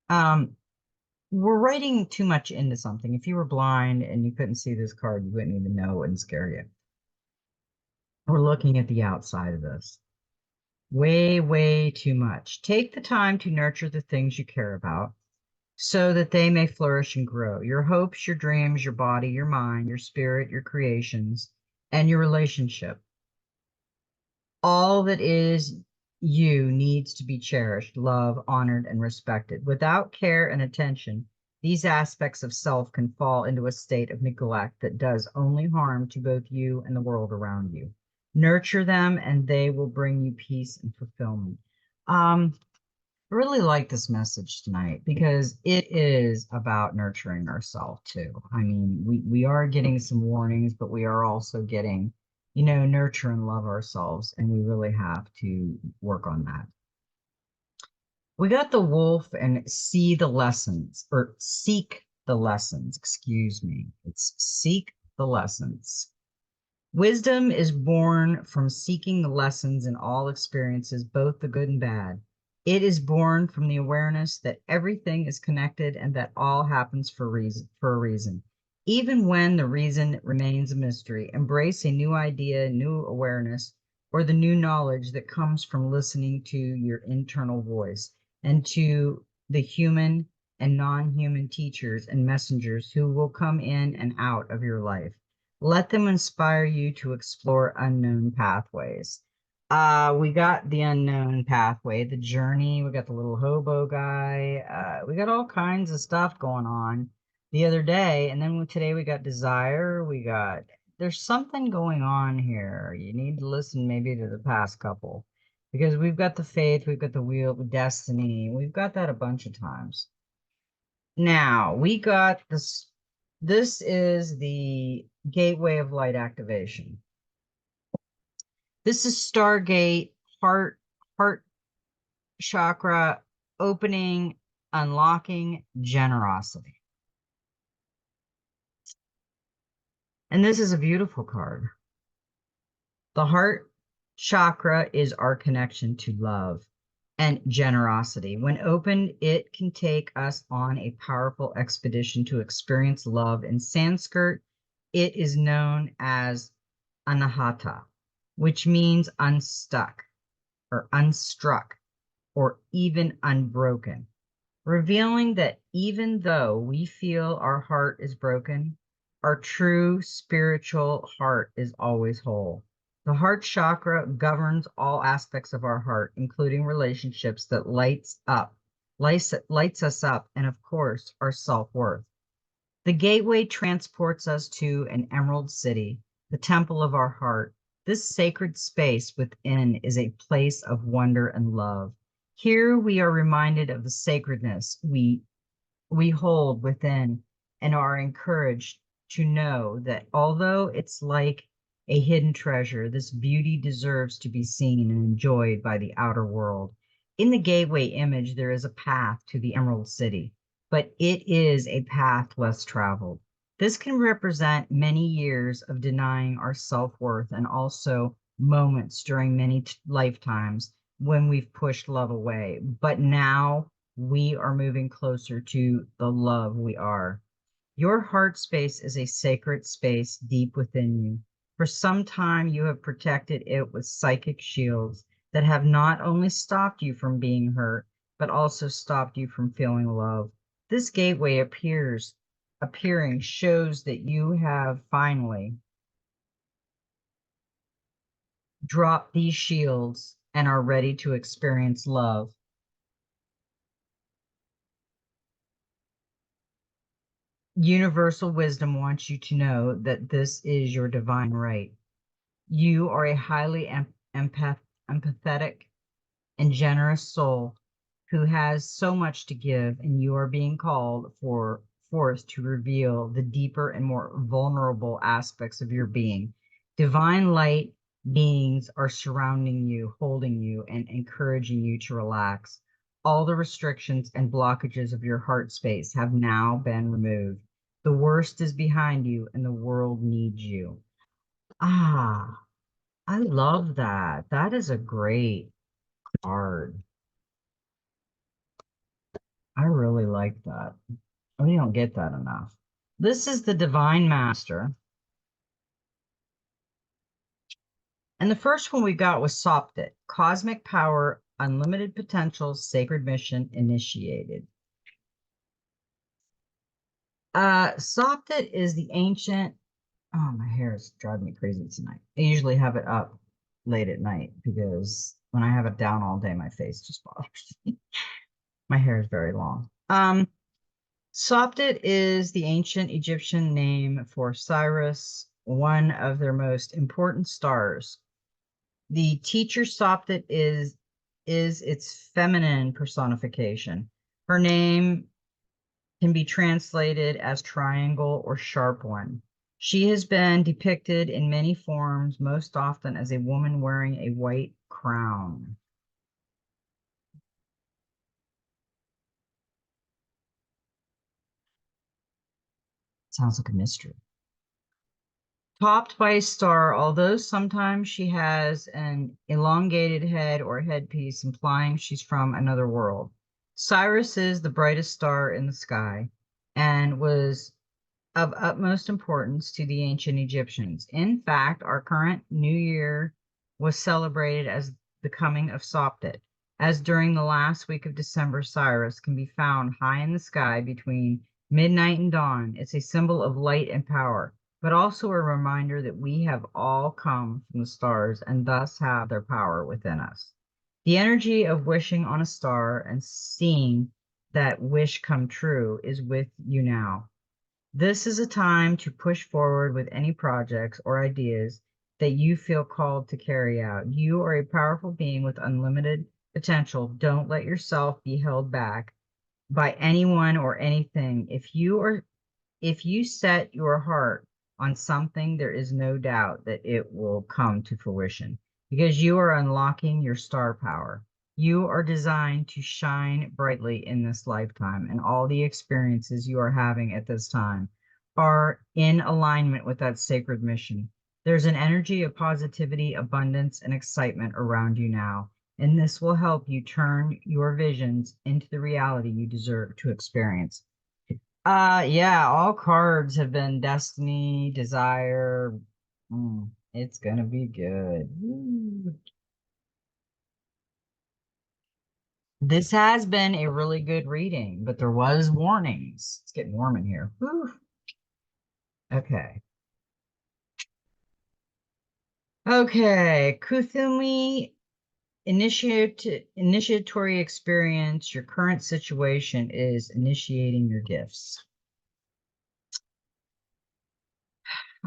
Um, we're writing too much into something. If you were blind and you couldn't see this card, you wouldn't even know it wouldn't scare you. We're looking at the outside of this. Way, way too much. Take the time to nurture the things you care about so that they may flourish and grow. Your hopes, your dreams, your body, your mind, your spirit, your creations, and your relationship. All that is you needs to be cherished, loved, honored, and respected. Without care and attention, these aspects of self can fall into a state of neglect that does only harm to both you and the world around you. Nurture them, and they will bring you peace and fulfillment. I really like this message tonight because it is about nurturing ourselves too. I mean, we are getting some warnings, but we are also getting, nurture and love ourselves, and we really have to work on that. We got the wolf and see the lessons, or seek the lessons, excuse me. It's seek the lessons. Wisdom is born from seeking the lessons in all experiences, both the good and bad. It is born from the awareness that everything is connected and that all happens for a reason. Even when the reason remains a mystery, embrace a new idea, new awareness, or the new knowledge that comes from listening to your internal voice and to the human and non-human teachers and messengers who will come in and out of your life. Let them inspire you to explore unknown pathways. We got the unknown pathway, the journey. We got the little hobo guy. We got all kinds of stuff going on the other day. And then today we got desire. There's something going on here. You need to listen maybe to the past couple because we've got the faith, we've got the wheel, the destiny. We've got that a bunch of times. Now we got this. This is the gateway of light activation. This is Stargate, heart chakra opening, unlocking generosity. And this is a beautiful card. The heart chakra is our connection to love and generosity. When opened, it can take us on a powerful expedition to experience love. In Sanskrit, it is known as anahata, which means unstuck or unstruck or even unbroken, revealing that even though we feel our heart is broken, our true spiritual heart is always whole. The heart chakra governs all aspects of our heart, including relationships that lights us up, and of course, our self-worth. The gateway transports us to an emerald city, the temple of our heart. This sacred space within is a place of wonder and love. Here we are reminded of the sacredness we hold within and are encouraged to know that although it's like a hidden treasure, this beauty deserves to be seen and enjoyed by the outer world. In the gateway image, there is a path to the Emerald City, but it is a path less traveled. This can represent many years of denying our self-worth and also moments during many lifetimes when we've pushed love away. But now we are moving closer to the love we are. Your heart space is a sacred space deep within you. For some time, you have protected it with psychic shields that have not only stopped you from being hurt, but also stopped you from feeling love. This gateway appearing shows that you have finally dropped these shields and are ready to experience love. Universal wisdom wants you to know that this is your divine right. You are a highly empathetic and generous soul who has so much to give, and you are being called forth to reveal the deeper and more vulnerable aspects of your being. Divine light beings are surrounding you, holding you, and encouraging you to relax. All the restrictions and blockages of your heart space have now been removed. The worst is behind you, and the world needs you. Ah, I love that. That is a great card. I really like that. We don't get that enough. This is the Divine Master. And the first one we got was Soptit, Cosmic Power, Unlimited Potential, Sacred Mission Initiated. Soptit is the ancient, oh, my hair is driving me crazy tonight. I usually have it up late at night because when I have it down all day, my face just bothers me. My hair is very long. Soptit is the ancient Egyptian name for Sirius, one of their most important stars. The teacher Soptit is its feminine personification. Her name can be translated as triangle or sharp one. She has been depicted in many forms, most often as a woman wearing a white crown. Sounds like a mystery. Topped by a star, although sometimes she has an elongated head or headpiece, implying she's from another world. Sirius is the brightest star in the sky and was of utmost importance to the ancient Egyptians. In fact, our current New Year was celebrated as the coming of Soptit, as during the last week of December, Sirius can be found high in the sky between midnight and dawn. It's a symbol of light and power, but also a reminder that we have all come from the stars and thus have their power within us. The energy of wishing on a star and seeing that wish come true is with you now. This is a time to push forward with any projects or ideas that you feel called to carry out. You are a powerful being with unlimited potential. Don't let yourself be held back by anyone or anything. If you set your heart on something, there is no doubt that it will come to fruition because you are unlocking your star power. You are designed to shine brightly in this lifetime, and all the experiences you are having at this time are in alignment with that sacred mission. There's an energy of positivity, abundance, and excitement around you now, and this will help you turn your visions into the reality you deserve to experience. Yeah, all cards have been destiny, desire. It's gonna be good. Woo. This has been a really good reading, but there was warnings. It's getting warm in here. Woo. Okay. Okay, Kuthumi, initiatory experience. Your current situation is initiating your gifts.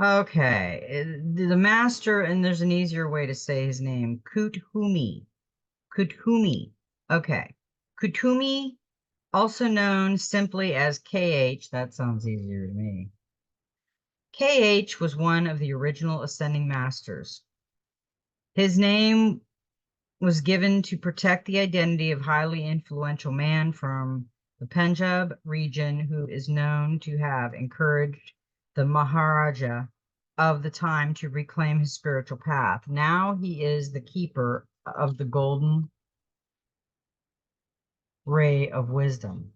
Okay. The master, and there's an easier way to say his name, Kuthumi. Kuthumi. Okay. Kuthumi, also known simply as KH, that sounds easier to me. KH was one of the original ascending masters. His name was given to protect the identity of highly influential man from the Punjab region who is known to have encouraged the Maharaja of the time to reclaim his spiritual path. Now he is the keeper of the golden ray of wisdom,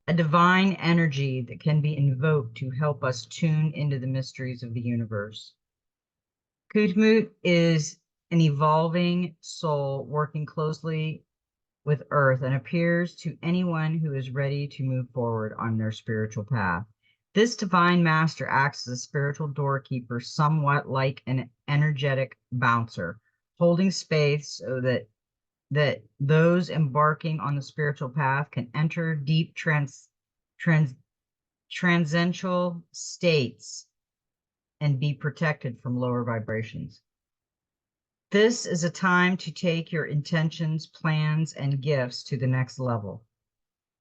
a divine energy that can be invoked to help us tune into the mysteries of the universe. Kutmut is an evolving soul working closely with earth and appears to anyone who is ready to move forward on their spiritual path. This divine master acts as a spiritual doorkeeper, somewhat like an energetic bouncer, holding space so that those embarking on the spiritual path can enter deep trans, transcendental states and be protected from lower vibrations. This is a time to take your intentions, plans, and gifts to the next level.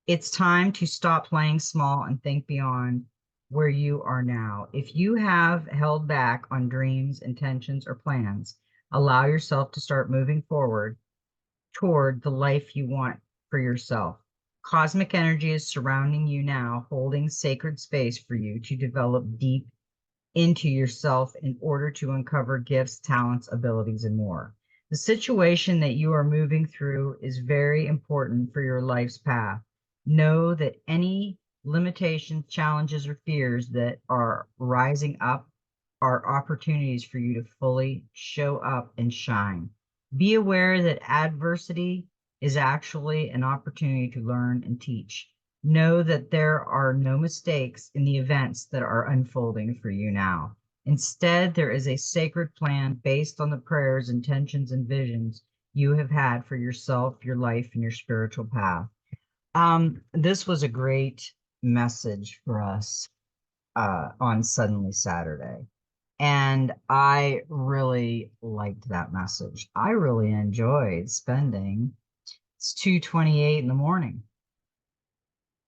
It's time to stop playing small and think beyond where you are now. If you have held back on dreams, intentions, or plans, allow yourself to start moving forward toward the life you want for yourself. Cosmic energy is surrounding you now, holding sacred space for you to develop deep into yourself in order to uncover gifts, talents, abilities, and more. The situation that you are moving through is very important for your life's path. Know that any limitations, challenges, or fears that are rising up are opportunities for you to fully show up and shine. Be aware that adversity is actually an opportunity to learn and teach. Know that there are no mistakes in the events that are unfolding for you now. Instead, there is a sacred plan based on the prayers, intentions, and visions you have had for yourself, your life, and your spiritual path. This was a great message for us on Suddenly Saturday. And I really liked that message. I really enjoyed spending. It's 2:28 in the morning.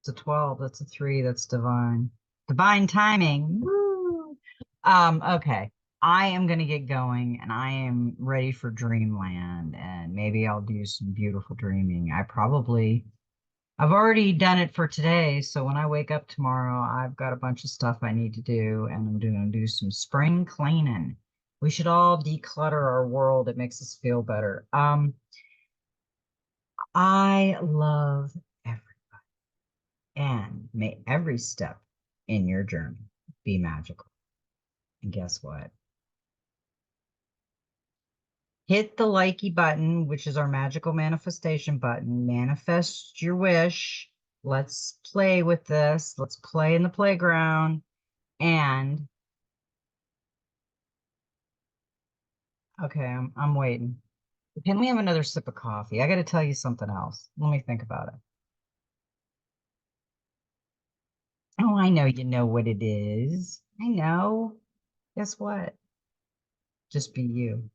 It's a 12, that's a 3, that's divine. Divine timing. Woo! Okay. I am gonna get going and I am ready for dreamland and maybe I'll do some beautiful dreaming. I've already done it for today, so when I wake up tomorrow, I've got a bunch of stuff I need to do and I'm gonna do some spring cleaning. We should all declutter our world. It makes us feel better. I love everything. And may every step in your journey be magical. And guess what? Hit the likey button, which is our magical manifestation button. Manifest your wish. Let's play with this. Let's play in the playground. And okay, I'm waiting. Can we have another sip of coffee? I got to tell you something else. Let me think about it. Oh, I know you know what it is. I know. Guess what? Just be you.